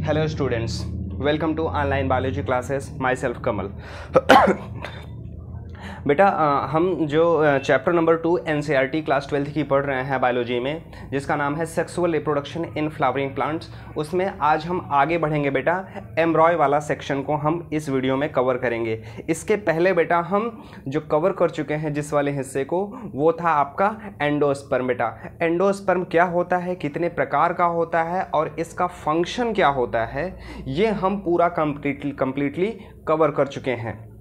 Hello students, welcome to online biology classes. Myself Kamal. बेटा हम जो chapter number 2 NCERT class 12th की पढ़ रहे हैं बायोलॉजी में, जिसका नाम है sexual reproduction in flowering plants, उसमें आज हम आगे बढ़ेंगे बेटा। एम्ब्रॉय वाला सेक्शन को हम इस वीडियो में कवर करेंगे। इसके पहले बेटा हम जो कवर कर चुके हैं जिस वाले हिस्से को, वो था आपका एंडोस्पर्म। बेटा एंडोस्पर्म क्या होता है, कितने प्रकार का होता है और इसका फंक्शन क्या होता है, ये हम पूरा कंप्लीटली कवर कर चुके हैं।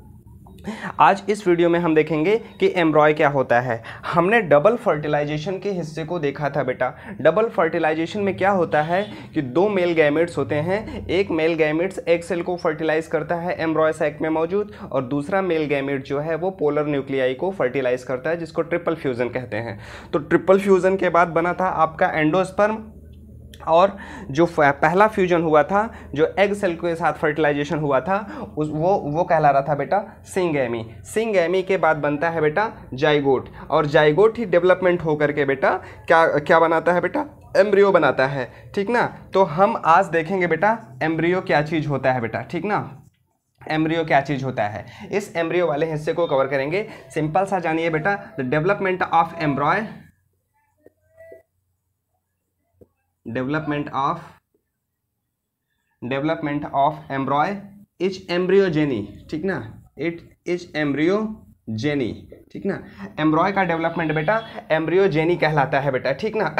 आज इस वीडियो में हम देखेंगे कि एम्ब्रॉय क्या होता है। हमने डबल फर्टिलाइजेशन के हिस्से को देखा था बेटा। डबल फर्टिलाइजेशन में क्या होता है कि दो मेल गैमेट्स होते हैं। एक मेल गैमेट्स एग सेल को फर्टिलाइज करता है एम्ब्रॉय सैक में मौजूद, और दूसरा मेल गैमेट जो है वो पोलर न्यूक्लियाई को फर्टिलाइज करता है, जिसको ट्रिपल फ्यूजन कहते हैं। तो ट्रिपल फ्यूजन के बाद बना था आपका एंडोस्पर्म, और जो पहला फ्यूजन हुआ था, जो एग सेल के साथ फर्टिलाइजेशन हुआ था, वो कहला रहा था बेटा सिंगैमी। सिंगैमी के बाद बनता है बेटा जाइगोट, और जाइगोट ही डेवलपमेंट होकर के बेटा क्या बनाता है बेटा, एम्ब्रियो बनाता है। ठीक ना। तो हम आज देखेंगे बेटा एम्ब्रियो क्या चीज़ होता है बेटा। ठीक ना, एम्ब्रियो क्या चीज़ होता है, इस एम्ब्रियो वाले हिस्से को कवर करेंगे। सिंपल सा जानिए बेटा, the development of एम्ब्रॉय, development of embryo is embryogeny. ठीक ना, इट इज एम्ब्रियोजेनी। ठीक ना, एम्ब्रॉय का डेवलपमेंट बेटा एम्ब्रियोजेनी कहलाता है बेटा। ठीक ना,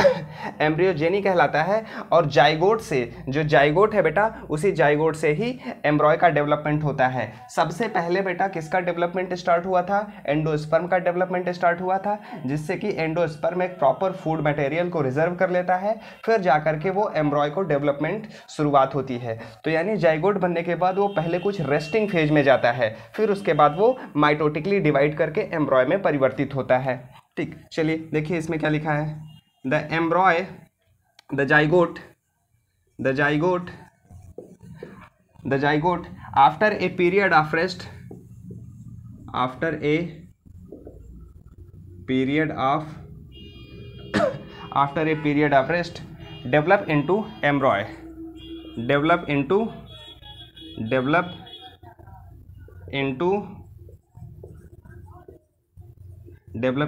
एम्ब्रियोजेनी कहलाता है। और जाइगोट से, जो जाइगोट है बेटा, उसी जाइगोट से ही एम्ब्रॉय का डेवलपमेंट होता है। सबसे पहले बेटा किसका डेवलपमेंट स्टार्ट हुआ था, एंडोस्पर्म का डेवलपमेंट स्टार्ट हुआ था, जिससे कि एंडोस्पर्म एक प्रॉपर फूड मटेरियल को रिजर्व कर लेता है, फिर जाकर के वो एम्ब्रॉय को डेवलपमेंट शुरुआत होती है। तो यानी जाइगोट बनने के बाद वो पहले कुछ रेस्टिंग फेज में जाता है, फिर उसके बाद वो माइटोटिकली डिवाइड करके एम्ब्रॉय में परिवर्तित होता है। ठीक, चलिए देखिए इसमें क्या लिखा है। The एम्ब्रॉय, the zygote after a period of rest, develop into एम्ब्रॉय, develop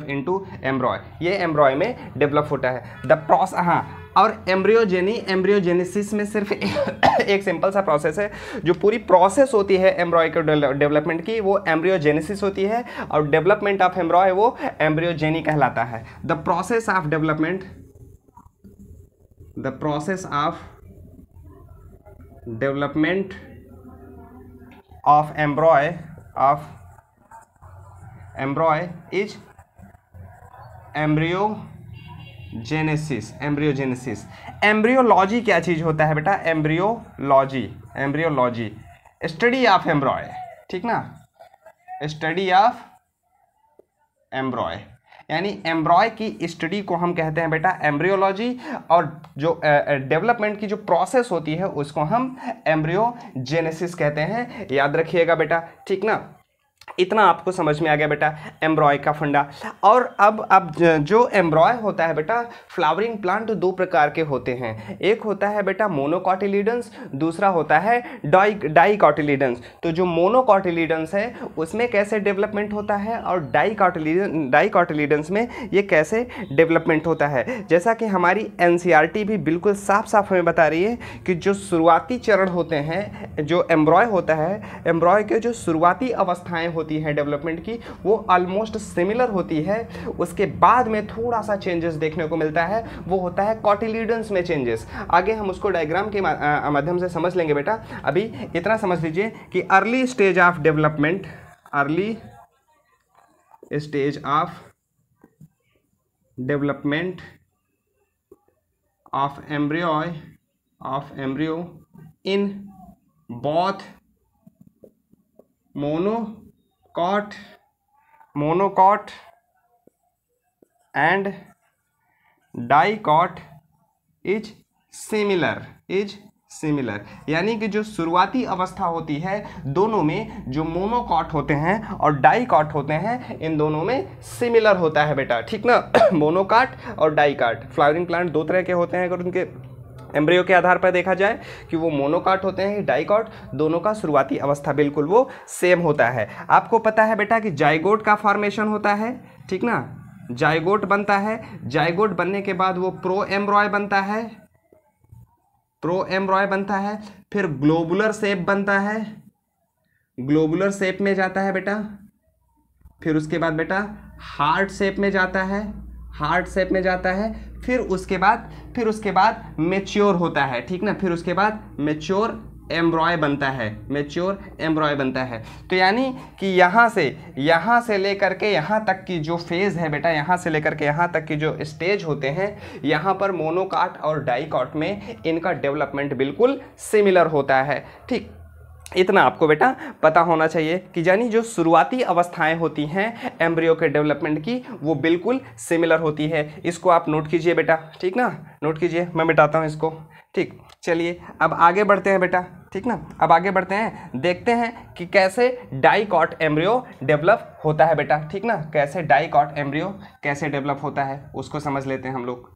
into एम्ब्रॉय। ये एम्ब्रॉय में डेवलप होता है। द प्रोसेस, हाँ, और एम्ब्रियोजेनेसिस में सिर्फ एक सिंपल सा प्रोसेस है। जो पूरी प्रोसेस होती है एम्ब्रॉय के डेवलपमेंट की, वो एम्ब्रियोजेनेसिस होती है, और डेवलपमेंट ऑफ एम्ब्रॉय वो एम्ब्रियोजेनी कहलाता है। The process of development of embryo is embryogenesis. Embryology क्या चीज होता है बेटा, एम्ब्रियोलॉजी स्टडी ऑफ एम्ब्रॉय। ठीक ना, स्टडी ऑफ एम्ब्रॉय, यानी एम्ब्रॉय की स्टडी को हम कहते हैं बेटा एम्ब्रियोलॉजी, और जो डेवलपमेंट की जो प्रोसेस होती है उसको हम एम्ब्रियोजेनेसिस कहते हैं। याद रखिएगा बेटा। ठीक ना, इतना आपको समझ में आ गया बेटा एम्ब्रॉय का फंडा। और अब जो एम्ब्रॉय होता है बेटा, फ्लावरिंग प्लांट दो प्रकार के होते हैं। एक होता है बेटा मोनोकॉटिलीडन्स, दूसरा होता है डाइकॉटिलीडन्स। तो जो मोनोकॉटिलीडन्स है उसमें कैसे डेवलपमेंट होता है, और डाइकॉटिलीडन्स में ये कैसे डेवलपमेंट होता है। जैसा कि हमारी एनसीईआरटी भी बिल्कुल साफ साफ हमें बता रही है कि जो शुरुआती चरण होते हैं, जो एम्ब्रॉय होता है, एम्ब्रॉय के जो शुरुआती अवस्थाएं होती है डेवलपमेंट की, वो ऑलमोस्ट सिमिलर होती है। उसके बाद में थोड़ा सा चेंजेस देखने को मिलता है, वो होता है कॉटिलीडन्स में चेंजेस। आगे हम उसको डायग्राम के माध्यम से समझ लेंगे बेटा। अभी इतना समझ लीजिए कि early stage of development of embryo in both monocot and dicot is similar. यानी कि जो शुरुआती अवस्था होती है दोनों में, जो मोनोकॉट होते हैं और डाइकॉट होते हैं, इन दोनों में सिमिलर होता है बेटा। ठीक ना, मोनोकॉट और डाइकॉट। फ्लावरिंग प्लांट दो तरह के होते हैं, अगर उनके एम्ब्रियो के आधार पर देखा जाए कि वो मोनोकॉट होते हैं, डाइकॉट, दोनों का शुरुआती अवस्था बिल्कुल वो सेम होता है। आपको पता है बेटा कि जाइगोट का फॉर्मेशन होता है, ठीक ना, जाइगोट बनता है, जाइगोट बनने के बाद वो प्रो एम्ब्रॉय बनता है, प्रो एम्ब्रॉय बनता है, फिर ग्लोबुलर शेप बनता है, ग्लोबुलर शेप में जाता है बेटा, फिर उसके बाद बेटा हार्ट शेप में जाता है, हार्ट शेप में जाता है, फिर उसके बाद मैच्योर होता है, ठीक ना, फिर उसके बाद मैच्योर एम्ब्रॉय बनता है, मैच्योर एम्ब्रॉय बनता है। तो यानी कि यहाँ से लेकर के यहाँ तक की जो फेज़ है बेटा, यहाँ से लेकर के यहाँ तक की जो स्टेज होते हैं, यहाँ पर मोनोकॉट और डाइकॉट में इनका डेवलपमेंट बिल्कुल सिमिलर होता है, ठीक। इतना आपको बेटा पता होना चाहिए कि यानी जो शुरुआती अवस्थाएं होती हैं एम्ब्रियो के डेवलपमेंट की वो बिल्कुल सिमिलर होती है। इसको आप नोट कीजिए बेटा, ठीक ना, नोट कीजिए, मैं मिटाता हूँ इसको, ठीक। चलिए अब आगे बढ़ते हैं बेटा, ठीक ना, अब आगे बढ़ते हैं, देखते हैं कि कैसे डाइकॉट एम्ब्रियो डेवलप होता है बेटा, ठीक ना, कैसे डाइकॉट एम्ब्रियो कैसे डेवलप होता है उसको समझ लेते हैं हम लोग।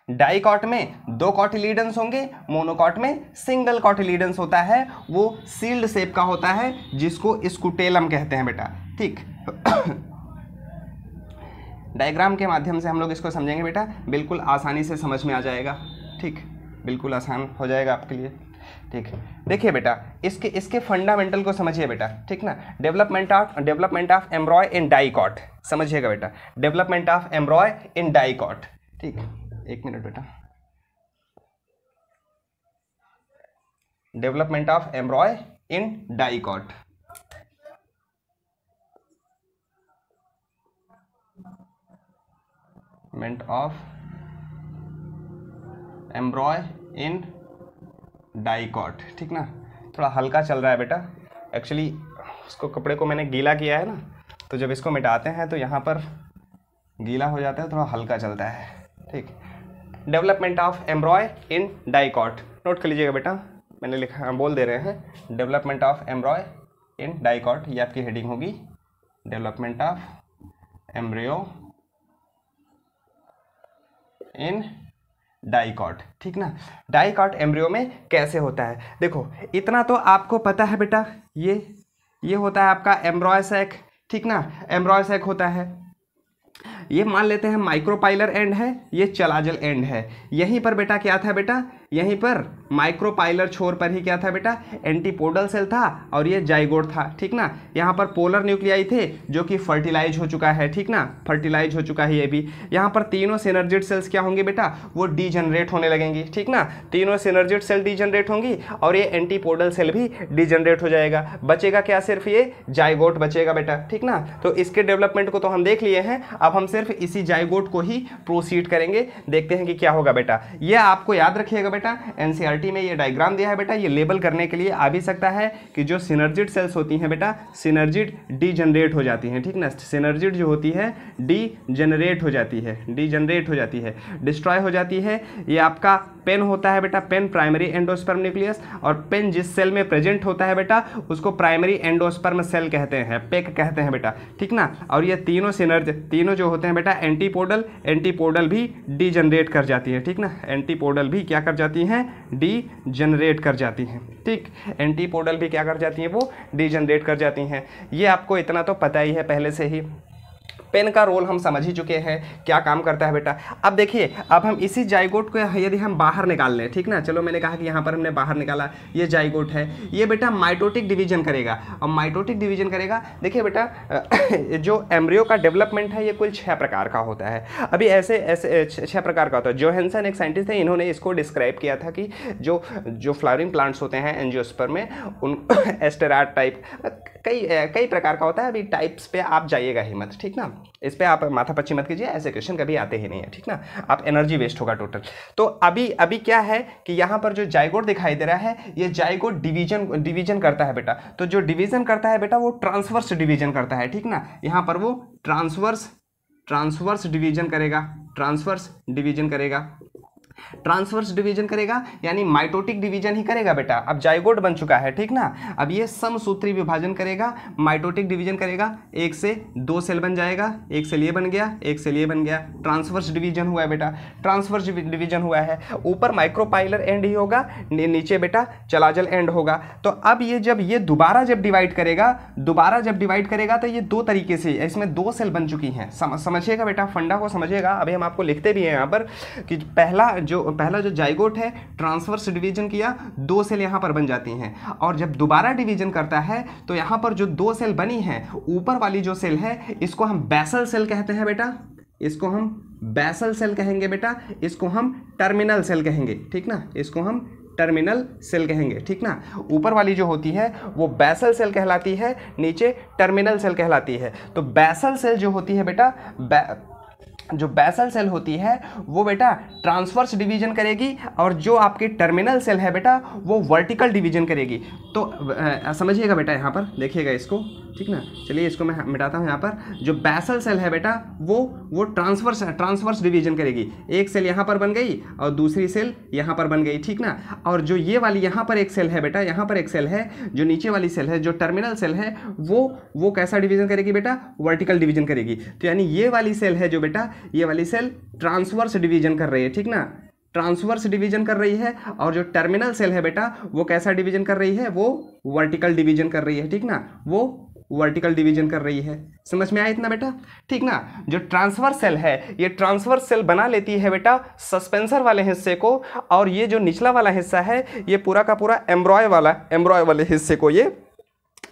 डाइकॉट में 2 कॉटिलीडन्स होंगे, मोनोकॉट में सिंगल कॉटिलीडन्स होता है, वो सील्ड शेप का होता है जिसको स्कूटेलम कहते हैं बेटा, ठीक। डायग्राम के माध्यम से हम लोग इसको समझेंगे बेटा, बिल्कुल आसानी से समझ में आ जाएगा, ठीक, बिल्कुल आसान हो जाएगा आपके लिए, ठीक। देखिए बेटा इसके फंडामेंटल को समझिए बेटा, ठीक ना, डेवलपमेंट ऑफ एम्ब्रॉय इन डाइकॉट समझिएगा बेटा, डेवलपमेंट ऑफ एम्ब्रॉय इन डाइकॉट, ठीक। एक मिनट बेटा, development of एम्ब्रॉय in dicot, development of एम्ब्रॉय in dicot, ठीक ना। थोड़ा हल्का चल रहा है बेटा, एक्चुअली उसको कपड़े को मैंने गीला किया है ना, तो जब इसको मिटाते हैं तो यहाँ पर गीला हो जाता है, थोड़ा हल्का चलता है, ठीक। Development of एम्ब्रॉय in dicot note कर लीजिएगा बेटा, मैंने लिखा, बोल दे रहे हैं, डेवलपमेंट ऑफ एम्ब्रॉय इन डाइकॉट, ये आपकी हेडिंग होगी, development of embryo in dicot, ठीक ना। डाइकॉट एम्ब्रियो में कैसे होता है, देखो इतना तो आपको पता है बेटा, ये होता है आपका एम्ब्रॉय सैक, ठीक ना, एम्ब्रॉय सैक होता है, ये मान लेते हैं माइक्रोपाइलर एंड है, ये चलाजल एंड है। यहीं पर बेटा क्या था बेटा, यहीं पर माइक्रोपाइलर छोर पर ही क्या था बेटा, एंटीपोडल सेल था और ये जाइगोट था, ठीक ना। यहाँ पर पोलर न्यूक्लियाई थे जो कि फर्टिलाइज हो चुका है, ठीक ना, फर्टिलाइज हो चुका है ये भी। यहाँ पर तीनों सिनर्जिड सेल्स क्या होंगे बेटा, वो डीजनरेट होने लगेंगी, ठीक ना, तीनों सिनर्जिड सेल डीजनरेट होंगी और ये एंटीपोडल सेल भी डीजनरेट हो जाएगा। बचेगा क्या, सिर्फ ये जाइगोट बचेगा बेटा, ठीक ना। तो इसके डेवलपमेंट को तो हम देख लिए हैं, अब हम सिर्फ इसी जाइगोट को ही प्रोसीड करेंगे, देखते हैं कि क्या होगा बेटा। ये आपको याद रखिएगा बेटा, एनसीईआरटी में ये डायग्राम दिया है बेटा, ये लेबल करने के लिए आ भी सकता है कि जो सिनर्जिड सेल्स होती हैं बेटा, सिनर्जिड डीजनरेट हो जाती हैं, ठीक ना, सिनर्जिड जो होती है डीजनरेट हो जाती है, डीजनरेट हो जाती है, डिस्ट्रॉय हो जाती है। ये आपका पेन होता है बेटा, पेन प्राइमरी एंडोस्पर्म न्यूक्लियस, और पेन जिस सेल में प्रेजेंट होता है बेटा उसको प्राइमरी एंडोस्पर्म सेल कहते हैं, पेक कहते हैं बेटा, ठीक ना। और ये तीनों जो होते हैं बेटा एंटीपोडल भी डीजनरेट कर जाती है, ठीक ना, एंटीपोडल भी क्या कर जाती हैं, डीजनरेट कर जाती हैं, ठीक, एंटीपोडल भी क्या कर जाती हैं, वो डीजनरेट कर जाती हैं। ये आपको इतना तो पता ही है पहले से ही। पेन का रोल हम समझ ही चुके हैं, क्या काम करता है बेटा। अब देखिए, अब हम इसी जाइगोट को यदि हम बाहर निकाल लें, ठीक ना, चलो मैंने कहा कि यहाँ पर हमने बाहर निकाला, ये जाइगोट है, ये बेटा माइटोटिक डिवीजन करेगा, और माइटोटिक डिवीजन करेगा। देखिए बेटा जो एम्ब्रियो का डेवलपमेंट है ये कुल 6 प्रकार का होता है। अभी ऐसे 6 प्रकार का होता है। जोहेंसन एक साइंटिस्ट थे, इन्होंने इसको डिस्क्राइब किया था कि जो फ्लावरिंग प्लांट्स होते हैं एंजियोस्पर्म में, उन एस्टेराट टाइप कई प्रकार का होता है। अभी टाइप्स पे आप जाइएगा ही मत, ठीक ना, इस पे आप माथा पच्ची मत कीजिए, ऐसे क्वेश्चन कभी आते ही नहीं है, ठीक ना, आप एनर्जी वेस्ट होगा टोटल। तो अभी क्या है कि यहाँ पर जो जाइगोट दिखाई दे रहा है, ये जाइगोट डिवीजन करता है बेटा। तो जो डिवीजन करता है बेटा वो ट्रांसवर्स डिवीजन करता है, ठीक ना, यहाँ पर वो ट्रांसवर्स डिवीजन करेगा, ट्रांसवर्स डिवीजन करेगा। ट्रांसवर्स डिवीजन करेगा यानी माइटोटिक डिवीजन ही करेगा बेटा। अब जाइगोट बन चुका है, ठीक ना। अब ये समसूत्री विभाजन करेगा, माइटोटिक डिवीजन करेगा, 1 से 2 सेल बन जाएगा, 1 सेल ये बन गया, 1 सेल ये बन गया, ट्रांसवर्स डिवीजन हुआ है बेटा, ट्रांसवर्स डिवीजन हुआ है। ऊपर माइक्रोपाइलर एंड ही होगा, नीचे बेटा चलाजल एंड होगा। तो अब ये जब ये दोबारा जब डिवाइड करेगा तो ये 2 तरीके से, इसमें 2 सेल बन चुकी हैं। समझिएगा बेटा, फंडा को समझिएगा। अभी हम आपको लिखते भी हैं यहाँ पर कि पहला जो जाइगोट है ट्रांसवर्स डिवीजन किया, 2 सेल यहाँ पर बन जाती हैं, और जब दोबारा डिवीजन करता है तो यहाँ पर जो 2 सेल बनी हैं, ऊपर वाली जो सेल है इसको हम बेसल सेल कहते हैं बेटा, इसको हम बेसल सेल कहेंगे बेटा, इसको हम टर्मिनल सेल कहेंगे, ठीक ना, इसको हम टर्मिनल सेल कहेंगे, ठीक ना। ऊपर वाली जो होती है वो बेसल सेल कहलाती है, नीचे टर्मिनल सेल कहलाती है। तो बेसल सेल जो होती है बेटा, जो बेसल सेल होती है वो बेटा ट्रांसवर्स डिवीजन करेगी, और जो आपकी टर्मिनल सेल है बेटा वो वर्टिकल डिवीजन करेगी। तो समझिएगा बेटा, यहाँ पर देखिएगा इसको, ठीक ना। चलिए इसको मैं मिटाता हूँ। यहाँ पर जो बेसल सेल है बेटा वो ट्रांसवर्स डिवीजन करेगी। एक सेल यहाँ पर बन गई और दूसरी सेल यहाँ पर बन गई, ठीक ना। और जो ये वाली यहाँ पर एक सेल है बेटा, यहाँ पर एक सेल है, जो नीचे वाली सेल है, जो टर्मिनल सेल है, वो कैसा डिवीजन करेगी बेटा, वर्टिकल डिवीजन करेगी। तो यानी ये वाली सेल है जो बेटा, ये वाली सेल ट्रांसवर्स डिवीजन कर रही है, ठीक ना, ट्रांसवर्स डिवीजन कर रही है। और जो टर्मिनल सेल है बेटा वो कैसा डिवीजन कर रही है, वो वर्टिकल डिवीजन कर रही है, ठीक ना, वो वर्टिकल डिवीजन कर रही है। समझ में आया इतना बेटा, ठीक ना। जो ट्रांसवर्स सेल है ये ट्रांसवर्स सेल बना लेती है बेटा सस्पेंसर वाले हिस्से को, और ये जो निचला वाला हिस्सा है ये पूरा का पूरा एम्ब्रॉय वाले हिस्से को ये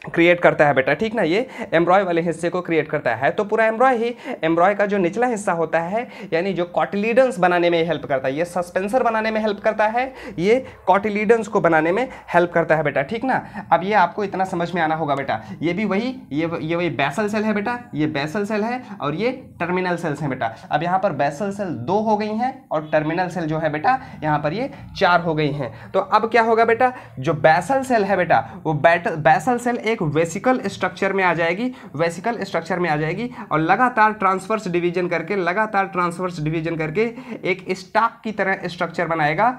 क्रिएट करता है बेटा, ठीक ना। ये एम्ब्रॉय वाले हिस्से को क्रिएट करता है। तो पूरा एम्ब्रॉय का जो निचला हिस्सा होता है, यानी जो कॉटिलीडन्स बनाने में हेल्प करता है, ये सस्पेंसर बनाने में हेल्प करता है, ये कॉटिलीडन्स को बनाने में हेल्प करता है बेटा, ठीक ना। अब ये आपको इतना समझ में आना होगा बेटा। ये भी वही ये वही बेसल सेल है बेटा, ये बेसल सेल है और ये टर्मिनल सेल्स हैं बेटा। अब यहाँ पर बेसल सेल 2 हो गई हैं और टर्मिनल सेल जो है बेटा यहाँ पर ये 4 हो गई हैं। तो अब क्या होगा बेटा, जो बेसल सेल है बेटा वो बेसल सेल एक वेसिकल स्ट्रक्चर में आ जाएगी, और लगातार ट्रांसवर्स डिवीजन करके एक स्टॉक की तरह स्ट्रक्चर बनाएगा,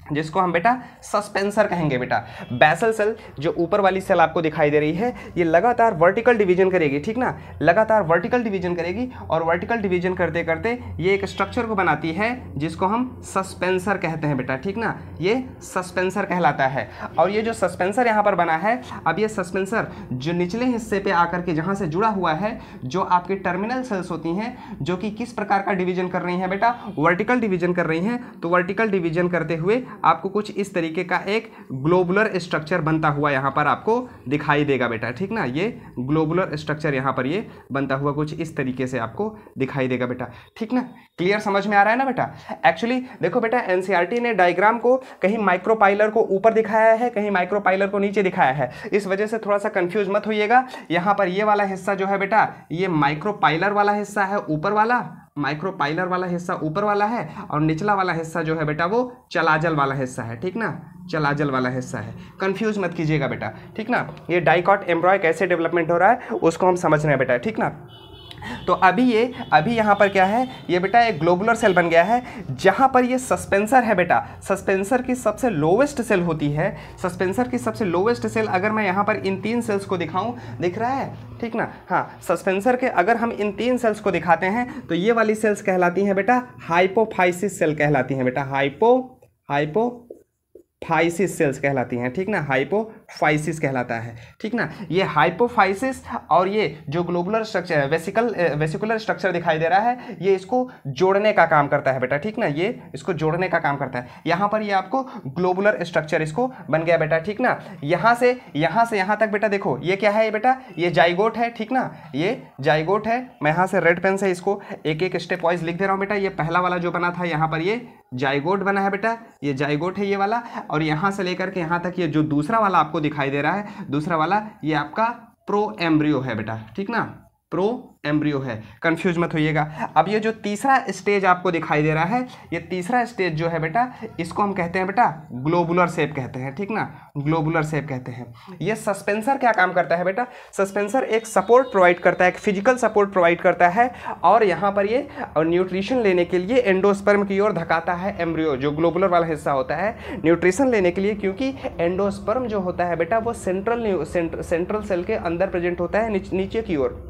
जिसको हम बेटा सस्पेंसर कहेंगे बेटा। बेसल सेल जो ऊपर वाली सेल आपको दिखाई दे रही है ये लगातार वर्टिकल डिवीजन करेगी, ठीक ना, लगातार वर्टिकल डिवीजन करेगी, और वर्टिकल डिवीजन करते करते ये एक स्ट्रक्चर को बनाती है जिसको हम सस्पेंसर कहते हैं बेटा, ठीक ना, ये सस्पेंसर कहलाता है। और ये जो सस्पेंसर यहाँ पर बना है, अब ये सस्पेंसर जो निचले हिस्से पे आकर के जहाँ से जुड़ा हुआ है, जो आपकी टर्मिनल सेल्स होती हैं, जो कि किस प्रकार का डिवीजन कर रही हैं बेटा, वर्टिकल डिवीजन कर रही हैं। तो वर्टिकल डिवीजन करते हुए आपको कुछ इस तरीके का एक ग्लोबुलर स्ट्रक्चर बनता हुआ यहाँ पर आपको दिखाई देगा बेटा, ठीक ना। ये ग्लोबुलर स्ट्रक्चर यहाँ पर ये बनता हुआ कुछ इस तरीके से आपको दिखाई देगा बेटा, ठीक ना। क्लियर समझ में आ रहा है ना बेटा। एक्चुअली देखो बेटा, एनसीईआरटी ने डायग्राम को कहीं माइक्रोपाइलर को ऊपर दिखाया है, कहीं माइक्रोपाइलर को नीचे दिखाया है, इस वजह से थोड़ा सा कंफ्यूज मत होइएगा। यहाँ पर ये वाला हिस्सा जो है बेटा ये माइक्रोपाइलर वाला हिस्सा है, ऊपर वाला माइक्रोपाइलर वाला हिस्सा ऊपर वाला है, और निचला वाला हिस्सा जो है बेटा वो चलाजल वाला हिस्सा है, ठीक ना, चलाजल वाला हिस्सा है। कंफ्यूज मत कीजिएगा बेटा, ठीक ना। ये डाइकॉट एम्ब्रॉय कैसे डेवलपमेंट हो रहा है उसको हम समझ रहे हैं बेटा, ठीक ना। तो अभी यहाँ पर क्या है, ये बेटा एक ग्लोबुलर सेल बन गया है, जहाँ पर ये सस्पेंसर है बेटा। सस्पेंसर की सबसे लोवेस्ट सेल होती है, सस्पेंसर की सबसे लोवेस्ट सेल अगर मैं यहाँ पर इन 3 सेल्स को दिखाऊं, दिख रहा है, ठीक ना। हाँ, सस्पेंसर के अगर हम इन 3 सेल्स को दिखाते हैं तो ये वाली सेल्स कहलाती हैं बेटा हाइपोफाइसिस सेल कहलाती हैं बेटा, हाइपोफाइसिस सेल्स कहलाती हैं, ठीक ना, हाइपोफाइसिस कहलाता है, ठीक ना। ये हाइपोफाइसिस और ये जो ग्लोबुलर स्ट्रक्चर है, वेसिकुलर स्ट्रक्चर दिखाई दे रहा है, ये इसको जोड़ने का काम करता है बेटा, ठीक ना, ये इसको जोड़ने का काम करता है। यहाँ पर ये आपको ग्लोबुलर स्ट्रक्चर इसको बन गया बेटा, ठीक ना। यहाँ से यहाँ तक बेटा देखो ये क्या है, ये बेटा ये जाइगोट है, ठीक ना, ये जाइगोट है। मैं यहाँ से रेड पेन से इसको एक एक स्टेप वाइज लिख दे रहा हूँ बेटा। ये पहला वाला जो बना था यहाँ पर ये जाइगोट बना है बेटा, ये जाइगोट है ये वाला, और यहाँ से लेकर के यहाँ तक ये जो दूसरा वाला आपको दिखाई दे रहा है, दूसरा वाला ये आपका प्रो एम्ब्रियो है बेटा, ठीक ना, प्रो एम्ब्रियो है, कंफ्यूज मत होइएगा। अब ये जो तीसरा स्टेज आपको दिखाई दे रहा है, ये तीसरा स्टेज जो है बेटा, इसको हम कहते हैं बेटा ग्लोबुलर शेप कहते हैं, ठीक ना, ग्लोबुलर शेप कहते हैं। ये सस्पेंसर क्या काम करता है बेटा, सस्पेंसर एक सपोर्ट प्रोवाइड करता है, एक फिजिकल सपोर्ट प्रोवाइड करता है, और यहाँ पर ये न्यूट्रिशन लेने के लिए एंडोस्पर्म की ओर धकाता है एम्ब्रियो, जो ग्लोबुलर वाला हिस्सा होता है, न्यूट्रिशन लेने के लिए, क्योंकि एंडोस्पर्म जो होता है बेटा वो सेंट्रल सेल के अंदर प्रेजेंट होता है, नीचे की ओर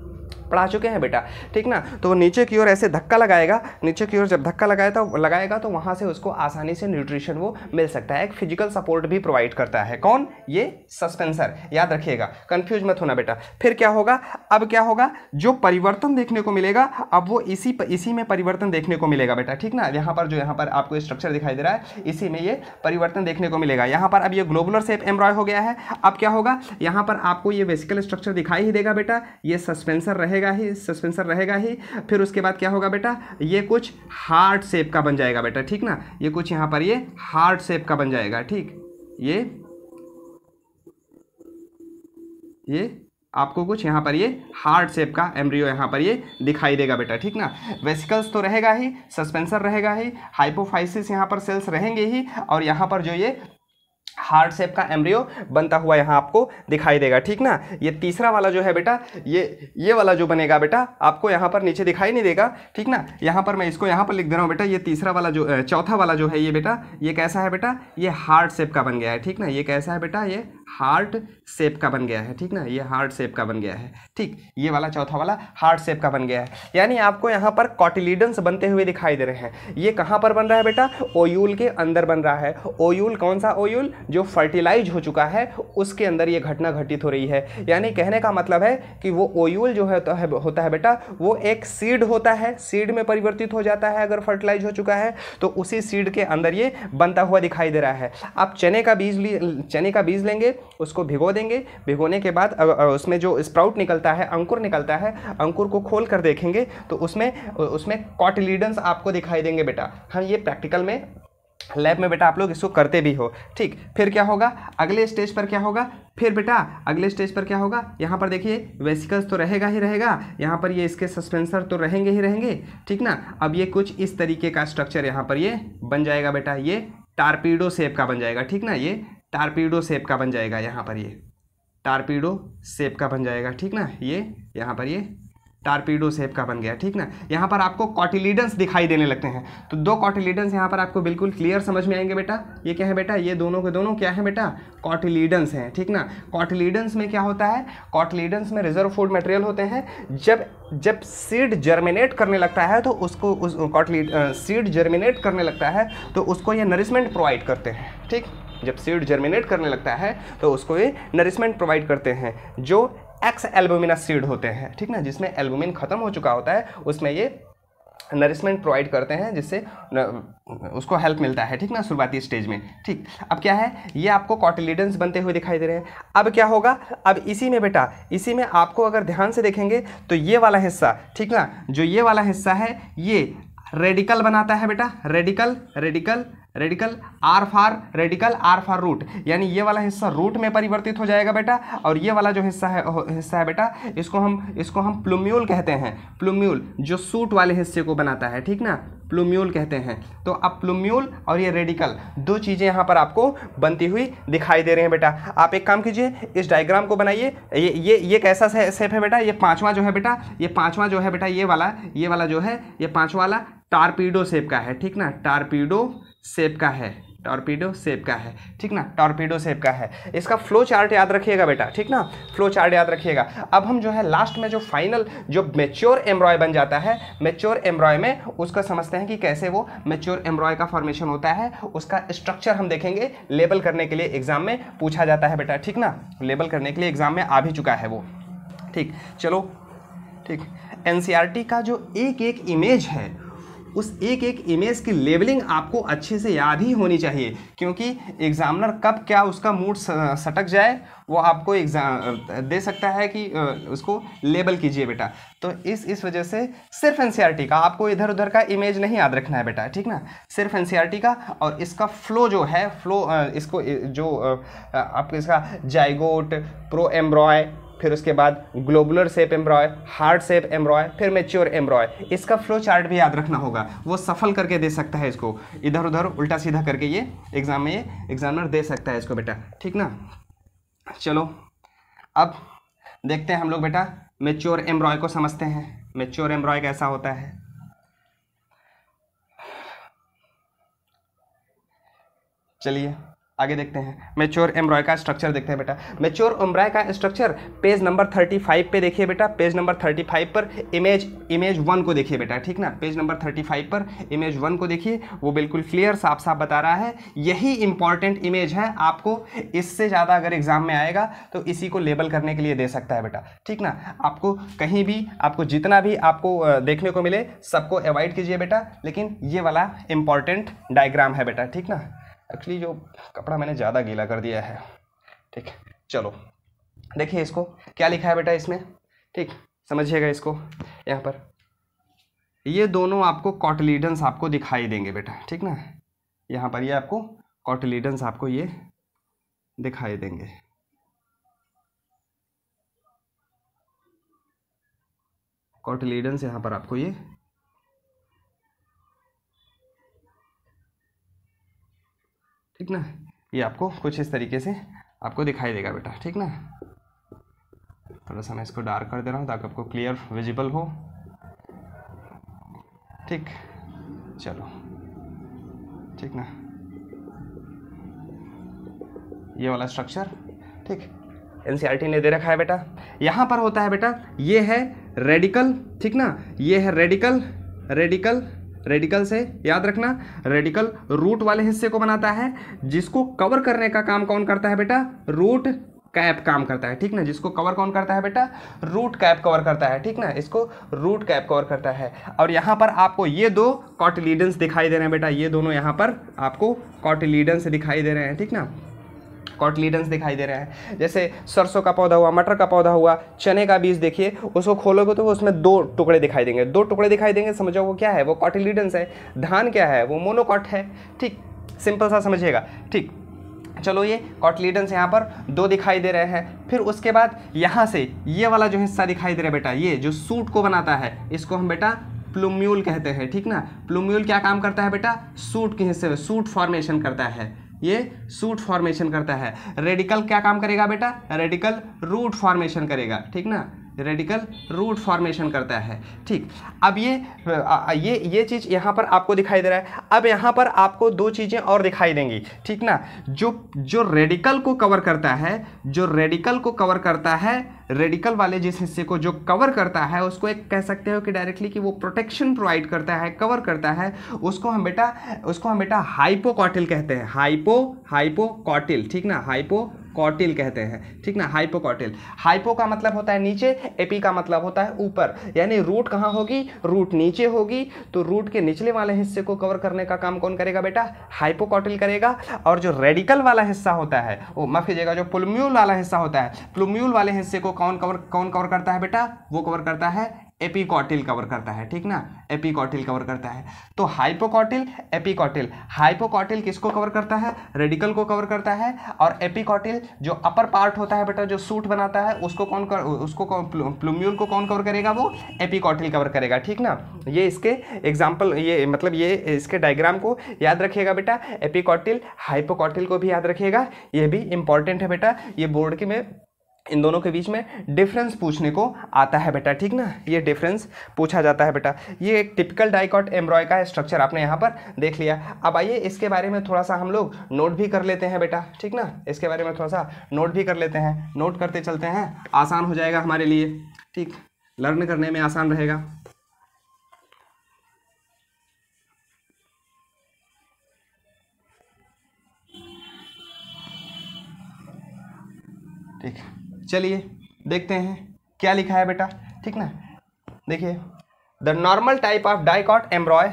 पढ़ा चुके हैं बेटा, ठीक ना। तो वो नीचे की ओर ऐसे धक्का लगाएगा, नीचे की ओर जब धक्का लगाएगा तो वहाँ से उसको आसानी से न्यूट्रिशन वो मिल सकता है, एक फिजिकल सपोर्ट भी प्रोवाइड करता है। कौन, ये सस्पेंसर, याद रखिएगा, कंफ्यूज मत होना बेटा। फिर क्या होगा, अब क्या होगा, जो परिवर्तन देखने को मिलेगा अब वो इसी में परिवर्तन देखने को मिलेगा बेटा, ठीक ना। यहाँ पर आपको स्ट्रक्चर दिखाई दे रहा है, इसी में ये परिवर्तन देखने को मिलेगा। यहाँ पर अब ये ग्लोबुलर शेप एम्ब्रॉय हो गया है। अब क्या होगा, यहाँ पर आपको ये वेसिकल स्ट्रक्चर दिखाई ही देगा बेटा, ये सस्पेंसर रहेगा ही। फिर उसके बाद क्या होगा बेटा, ये कुछ हार्ट शेप का बन जाएगा बेटा, ठीक ना, ये कुछ यहाँ पर ये हार्ट शेप का बन जाएगा, ठीक। ये आपको कुछ यहाँ पर ये हार्ट शेप का एम्ब्रियो यहाँ पर ये दिखाई देगा बेटा, ठीक ना। वेसिकल्स तो रहेगा ही, सस्पेंसर रहेगा ही, हाइपोफाइसिस यहाँ पर सेल्स रहेंगे ही, और यहाँ पर जो ये हार्ट शेप का एम्ब्रियो बनता हुआ यहाँ आपको दिखाई देगा, ठीक ना। ये तीसरा वाला जो है बेटा, ये वाला जो बनेगा बेटा, आपको यहाँ पर नीचे दिखाई नहीं देगा, ठीक ना। यहाँ पर मैं इसको यहाँ पर लिख दे रहा हूँ बेटा, ये तीसरा वाला जो चौथा वाला जो है ये बेटा, ये कैसा है बेटा, ये हार्ट शेप का बन गया है, ठीक ना। ये कैसा है बेटा, ये हार्ट शेप का बन गया है, ठीक ना, ये हार्ट शेप का बन गया है, ठीक। ये वाला चौथा वाला हार्ट शेप का बन गया है, यानी आपको यहाँ पर कॉटिलीडन्स बनते हुए दिखाई दे रहे हैं। ये कहाँ पर बन रहा है बेटा, ओयूल के अंदर बन रहा है। ओयूल, कौन सा ओयूल, जो फर्टिलाइज हो चुका है उसके अंदर ये घटना घटित हो रही है। यानी कहने का मतलब है कि वो ओयूल जो होता है बेटा, वो एक सीड होता है, सीड में परिवर्तित हो जाता है अगर फर्टिलाइज हो चुका है, तो उसी सीड के अंदर ये बनता हुआ दिखाई दे रहा है। आप चने का बीज लेंगे, उसको भिगो देंगे, भिगोने के बाद उसमें जो स्प्राउट निकलता है, अंकुर निकलता है, अंकुर को खोल कर देखेंगे तो उसमें कॉटिलीडन्स आपको दिखाई देंगे बेटा। हाँ, ये प्रैक्टिकल में, लैब में बेटा आप लोग इसको करते भी हो, ठीक। फिर क्या होगा, अगले स्टेज पर क्या होगा, फिर बेटा अगले स्टेज पर क्या होगा, यहाँ पर देखिए वेसिकल्स तो रहेगा ही रहेगा, यहाँ पर ये इसके सस्पेंसर तो रहेंगे ही रहेंगे, ठीक ना। अब ये कुछ इस तरीके का स्ट्रक्चर यहाँ पर ये बन जाएगा बेटा, ये टारपीडो शेप का बन जाएगा, ठीक ना। ये टारपीडो शेप का बन जाएगा, यहाँ पर ये टारपीडो शेप का बन जाएगा, ठीक ना। ये यहाँ पर ये टारपीडो शेप का बन गया, ठीक ना। यहाँ पर आपको कॉटिलीडन्स दिखाई देने लगते हैं, तो दो कॉटिलीडन्स यहाँ पर आपको बिल्कुल क्लियर समझ में आएंगे बेटा। ये क्या है बेटा, ये दोनों के दोनों क्या है बेटा, कॉटिलीडन्स हैं, ठीक ना। कॉटिलीडन्स में क्या होता है, कॉटिलीडन्स में रिजर्व फूड मटेरियल होते हैं। जब सीड जर्मिनेट करने लगता है तो सीड जर्मिनेट करने लगता है तो उसको ये नरिशमेंट प्रोवाइड करते हैं, ठीक। जब सीड जर्मिनेट करने लगता है तो उसको ये नरिशमेंट प्रोवाइड करते हैं, जो एक्स एल्बुमिनस सीड होते हैं, ठीक ना, जिसमें एल्बुमिन खत्म हो चुका होता है, उसमें ये नरिशमेंट प्रोवाइड करते हैं, जिससे उसको हेल्प मिलता है, ठीक ना, शुरुआती स्टेज में, ठीक। अब क्या है, ये आपको कॉटिलीडन्स बनते हुए दिखाई दे रहे हैं। अब क्या होगा, अब इसी में बेटा, इसी में आपको अगर ध्यान से देखेंगे तो ये वाला हिस्सा, ठीक ना, जो ये वाला हिस्सा है ये रेडिकल बनाता है बेटा, रेडिकल आर फॉर रूट, यानी ये वाला हिस्सा रूट में परिवर्तित हो जाएगा बेटा, और ये वाला जो हिस्सा है बेटा, इसको हम प्लूम्यूल कहते हैं। प्लूम्यूल जो सूट वाले हिस्से को बनाता है, ठीक ना, प्लूम्यूल कहते हैं। तो अब प्लूम्यूल और ये रेडिकल, दो चीज़ें यहाँ पर आपको बनती हुई दिखाई दे रहे हैं बेटा। आप एक काम कीजिए, इस डायग्राम को बनाइए। ये कैसा शेप है बेटा, ये पांचवा जो है बेटा, ये पांचवा जो है बेटा, ये वाला जो है, ये पांचवा वाला टारपीडो शेप का है, ठीक ना, टारपीडो शेप का है, ठीक ना, टॉर्पीडो शेप का है। इसका फ्लो चार्ट याद रखिएगा बेटा, ठीक ना, फ्लो चार्ट याद रखिएगा। अब हम जो है लास्ट में जो फाइनल जो मैच्योर एम्ब्रॉय बन जाता है, मैच्योर एम्ब्रॉय में उसका समझते हैं कि कैसे वो मैच्योर एम्ब्रॉय का फॉर्मेशन होता है, उसका स्ट्रक्चर हम देखेंगे। लेबल करने के लिए एग्जाम में पूछा जाता है बेटा, ठीक ना, लेबल करने के लिए एग्जाम में आ भी चुका है वो, ठीक। चलो, ठीक। एनसीईआरटी का जो एक एक इमेज है, उस एक एक इमेज की लेबलिंग आपको अच्छे से याद ही होनी चाहिए, क्योंकि एग्जामिनर कब क्या उसका मूड सटक जाए वो आपको एग्जाम दे सकता है कि उसको लेबल कीजिए बेटा। तो इस वजह से सिर्फ एनसीईआरटी का, आपको इधर उधर का इमेज नहीं याद रखना है बेटा, ठीक ना, सिर्फ एनसीईआरटी का। और इसका फ्लो जो है, इसको जो आपको इसका जाइगोट, प्रो एम्ब्रॉय, फिर उसके बाद ग्लोबुलर शेप एम्ब्रॉय, हार्ट शेप एम्ब्रॉय, फिर मैच्योर एम्ब्रॉय। इसका फ्लो चार्ट भी याद रखना होगा, वो सफल करके दे सकता है इसको, इधर उधर उल्टा सीधा करके ये एग्जाम में ये एग्जामिनर दे सकता है इसको बेटा, ठीक ना। चलो अब देखते हैं हम लोग बेटा मैच्योर एम्ब्रॉय को समझते हैं। मैच्योर एम्ब्रॉय कैसा होता है, चलिए आगे देखते हैं। मैच्योर एम्ब्रॉय का स्ट्रक्चर देखते हैं बेटा। मैच्योर एम्ब्रॉय का स्ट्रक्चर पेज नंबर 35 पे देखिए बेटा। पेज नंबर 35 पर इमेज 1 को देखिए बेटा, ठीक ना। पेज नंबर 35 पर इमेज 1 को देखिए, वो बिल्कुल क्लियर साफ साफ बता रहा है, यही इंपॉर्टेंट इमेज है। आपको इससे ज़्यादा अगर एग्जाम में आएगा तो इसी को लेबल करने के लिए दे सकता है बेटा, ठीक ना। आपको कहीं भी, आपको जितना भी आपको देखने को मिले सबको अवॉइड कीजिए बेटा, लेकिन ये वाला इंपॉर्टेंट डायग्राम है बेटा, ठीक ना। एक्चुअली जो कपड़ा मैंने ज़्यादा गीला कर दिया है, ठीक। चलो देखिए इसको क्या लिखा है बेटा इसमें, ठीक, समझिएगा इसको। यहाँ पर ये दोनों आपको कॉटिलीडन्स आपको दिखाई देंगे बेटा, ठीक ना। यहाँ पर ये आपको कॉटिलीडन्स आपको ये दिखाई देंगे, कॉटिलीडन्स यहाँ पर आपको ये ठीक ना, ये आपको कुछ इस तरीके से आपको दिखाई देगा बेटा, ठीक ना। थोड़ा सा मैं इसको डार्क कर दे रहा हूँ ताकि आपको क्लियर विजिबल हो, ठीक। चलो ठीक ना, ये वाला स्ट्रक्चर, ठीक, एनसीईआरटी ने दे रखा है बेटा। यहाँ पर होता है बेटा, ये है रेडिकल, ठीक ना, ये है रेडिकल से याद रखना, रेडिकल रूट वाले हिस्से को बनाता है, जिसको कवर करने का काम कौन करता है बेटा, रूट कैप काम करता है, ठीक ना। जिसको कवर कौन करता है बेटा, रूट कैप कवर करता है, ठीक ना। इसको रूट कैप कवर करता है। और यहाँ पर आपको ये दो कॉटिलीडन्स दिखाई दे रहे हैं बेटा, ये दोनों यहाँ पर आपको कॉटिलीडन्स दिखाई दे रहे हैं, ठीक ना। कॉटिलीडन्स दिखाई दे रहे हैं। जैसे सरसों का पौधा हुआ, मटर का पौधा हुआ, चने का बीज देखिए, उसको खोलोगे तो उसमें दो टुकड़े दिखाई देंगे, दो टुकड़े दिखाई देंगे, समझो वो क्या है, वो कॉटिलीडन्स है। धान क्या है, वो मोनोकॉट है, ठीक, सिंपल सा समझिएगा, ठीक। चलो ये कॉटिलीडन्स यहाँ पर दो दिखाई दे रहे हैं। फिर उसके बाद यहाँ से ये वाला जो हिस्सा दिखाई दे रहा है बेटा, ये जो सूट को बनाता है, इसको हम बेटा प्लूम्यूल कहते हैं, ठीक ना। प्लूम्यूल क्या काम करता है बेटा, सूट के हिस्से में सूट फॉर्मेशन करता है, ये सूट फॉर्मेशन करता है। रेडिकल क्या काम करेगा बेटा, रेडिकल रूट फॉर्मेशन करेगा, ठीक ना, रेडिकल रूट फॉर्मेशन करता है, ठीक। अब ये चीज़ यहाँ पर आपको दिखाई दे रहा है। अब यहाँ पर आपको दो चीज़ें और दिखाई देंगी, ठीक ना। जो रेडिकल को कवर करता है, जो रेडिकल को कवर करता है, रेडिकल वाले जिस हिस्से को जो कवर करता है, उसको एक कह सकते हो कि डायरेक्टली कि वो प्रोटेक्शन प्रोवाइड करता है, कवर करता है, उसको हम बेटा हाइपोकॉटिल कहते हैं, हाइपोकॉटिल, ठीक ना, हाइपोकॉटिल कहते हैं, ठीक ना, हाइपोकॉटिल। हाइपो का मतलब होता है नीचे, एपी का मतलब होता है ऊपर, यानी रूट कहाँ होगी, रूट नीचे होगी, तो रूट के निचले वाले हिस्से को कवर करने का काम कौन करेगा बेटा, हाइपोकॉटिल करेगा। और जो रेडिकल वाला हिस्सा होता है, वो माफ कीजिएगा, जो प्लूम्यूल वाला हिस्सा होता है, प्लूम्यूल वाले हिस्से को कौन कवर करता है बेटा, वो कवर करता है एपीकॉटिल कवर करता है, ठीक ना, एपीकॉटिल कवर करता है। तो हाइपोकॉटिल, एपीकॉटिल, हाइपोकॉटिल किसको कवर करता है, रेडिकल को कवर करता है, और एपीकॉटिल जो अपर पार्ट होता है बेटा, जो सूट बनाता है, उसको प्लूम्यूल को कौन कवर करेगा, वो एपीकॉटिल कवर करेगा, ठीक ना। ये इसके एग्जाम्पल, ये मतलब ये इसके डायग्राम को याद रखिएगा बेटा, एपीकॉटिल हाइपोकॉटिल को भी याद रखिएगा, ये भी इंपॉर्टेंट है बेटा। ये बोर्ड के में इन दोनों के बीच में डिफरेंस पूछने को आता है बेटा, ठीक ना, ये डिफरेंस पूछा जाता है बेटा। ये एक टिपिकल डाइकॉट एम्ब्रॉय का स्ट्रक्चर आपने यहाँ पर देख लिया। अब आइए इसके बारे में थोड़ा सा हम लोग नोट भी कर लेते हैं बेटा, ठीक ना, इसके बारे में थोड़ा सा नोट भी कर लेते हैं, नोट करते चलते हैं, आसान हो जाएगा हमारे लिए, ठीक, लर्न करने में आसान रहेगा। ठीक, चलिए देखते हैं क्या लिखा है बेटा, ठीक ना। देखिए, the normal type of dicot एम्ब्रॉय,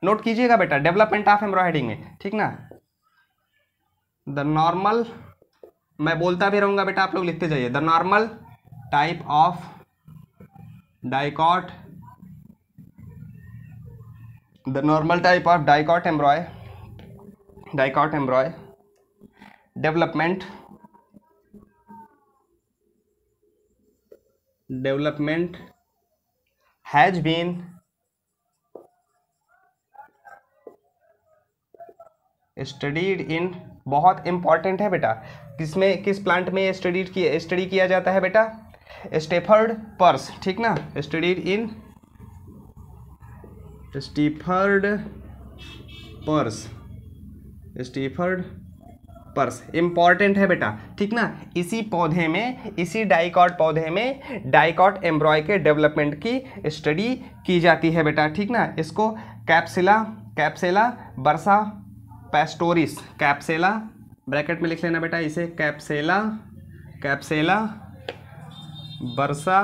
note कीजिएगा बेटा, डेवलपमेंट ऑफ एम्ब्रॉय हेडिंग में, ठीक ना। द नॉर्मल, मैं बोलता भी रहूंगा बेटा, आप लोग लिखते जाइए। The normal type of dicot, the normal type of dicot embryo development development has been studied in, बहुत इंपॉर्टेंट है बेटा, किसमें, किस प्लांट में स्टडी किया जाता है बेटा, स्टेफर्ड पर्स, ठीक ना, studied in Stafford purse important है बेटा, ठीक ना। इसी पौधे में, इसी डाइकॉट पौधे में डाइकॉट एम्ब्रॉय के डेवलपमेंट की स्टडी की जाती है बेटा, ठीक ना। इसको कैप्सेला बर्सा पैस्टोरिस, कैप्सेला ब्रैकेट में लिख लेना बेटा इसे, कैप्सेला बर्सा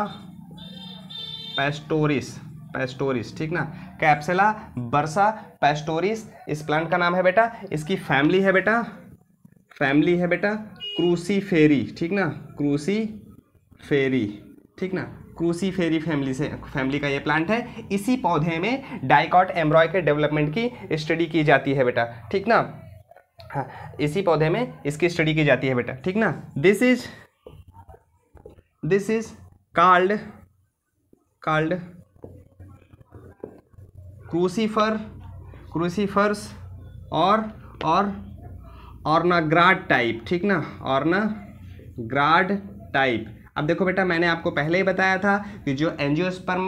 पैस्टोरिस, ठीक ना, कैप्सेला बर्सा पैस्टोरिस इस प्लांट का नाम है बेटा। इसकी फैमिली है बेटा क्रूसीफेरी, ठीक ना, क्रूसीफेरी, ठीक ना, क्रूसीफेरी फैमिली का ये प्लांट है। इसी पौधे में डाइकॉट एम्ब्रॉय के डेवलपमेंट की स्टडी की जाती है बेटा, ठीक ना। हाँ, इसी पौधे में इसकी स्टडी की जाती है बेटा, ठीक ना। दिस इज कॉल्ड क्रूसीफर्स और ऑर्नाग्राड टाइप, ठीक ना, ऑर्नाग्राड टाइप। अब देखो बेटा, मैंने आपको पहले ही बताया था कि जो एंजियोस्पर्म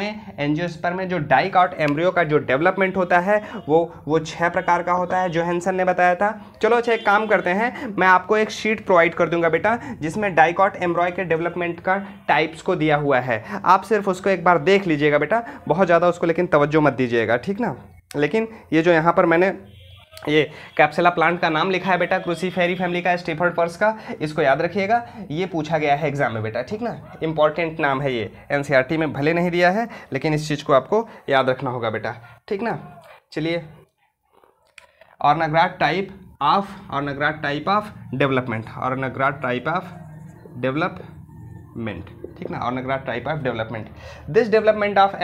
में जो डाइकॉट एम्ब्रियो का जो डेवलपमेंट होता है वो 6 प्रकार का होता है, जोहानसन ने बताया था। चलो अच्छा, एक काम करते हैं, मैं आपको एक शीट प्रोवाइड कर दूंगा बेटा जिसमें डाइकॉट एम्ब्रॉय के डेवलपमेंट का टाइप्स को दिया हुआ है। आप सिर्फ उसको एक बार देख लीजिएगा बेटा, बहुत ज़्यादा उसको लेकिन तवज्जो मत दीजिएगा, ठीक ना। लेकिन ये जो यहाँ पर मैंने ये कैप्सुला प्लांट का नाम लिखा है बेटा, क्रूसीफेरी फैमिली का, स्टेफर्ड पर्स का, इसको याद रखिएगा, ये पूछा गया है एग्जाम में बेटा, ठीक ना। इंपॉर्टेंट नाम है ये, एनसीईआरटी में भले नहीं दिया है लेकिन इस चीज़ को आपको याद रखना होगा बेटा, ठीक ना। चलिए, ऑर्नाग्राड टाइप ऑफ डेवलपमेंट, ठीक ना, ऑर्नाग्राड type of development. This development of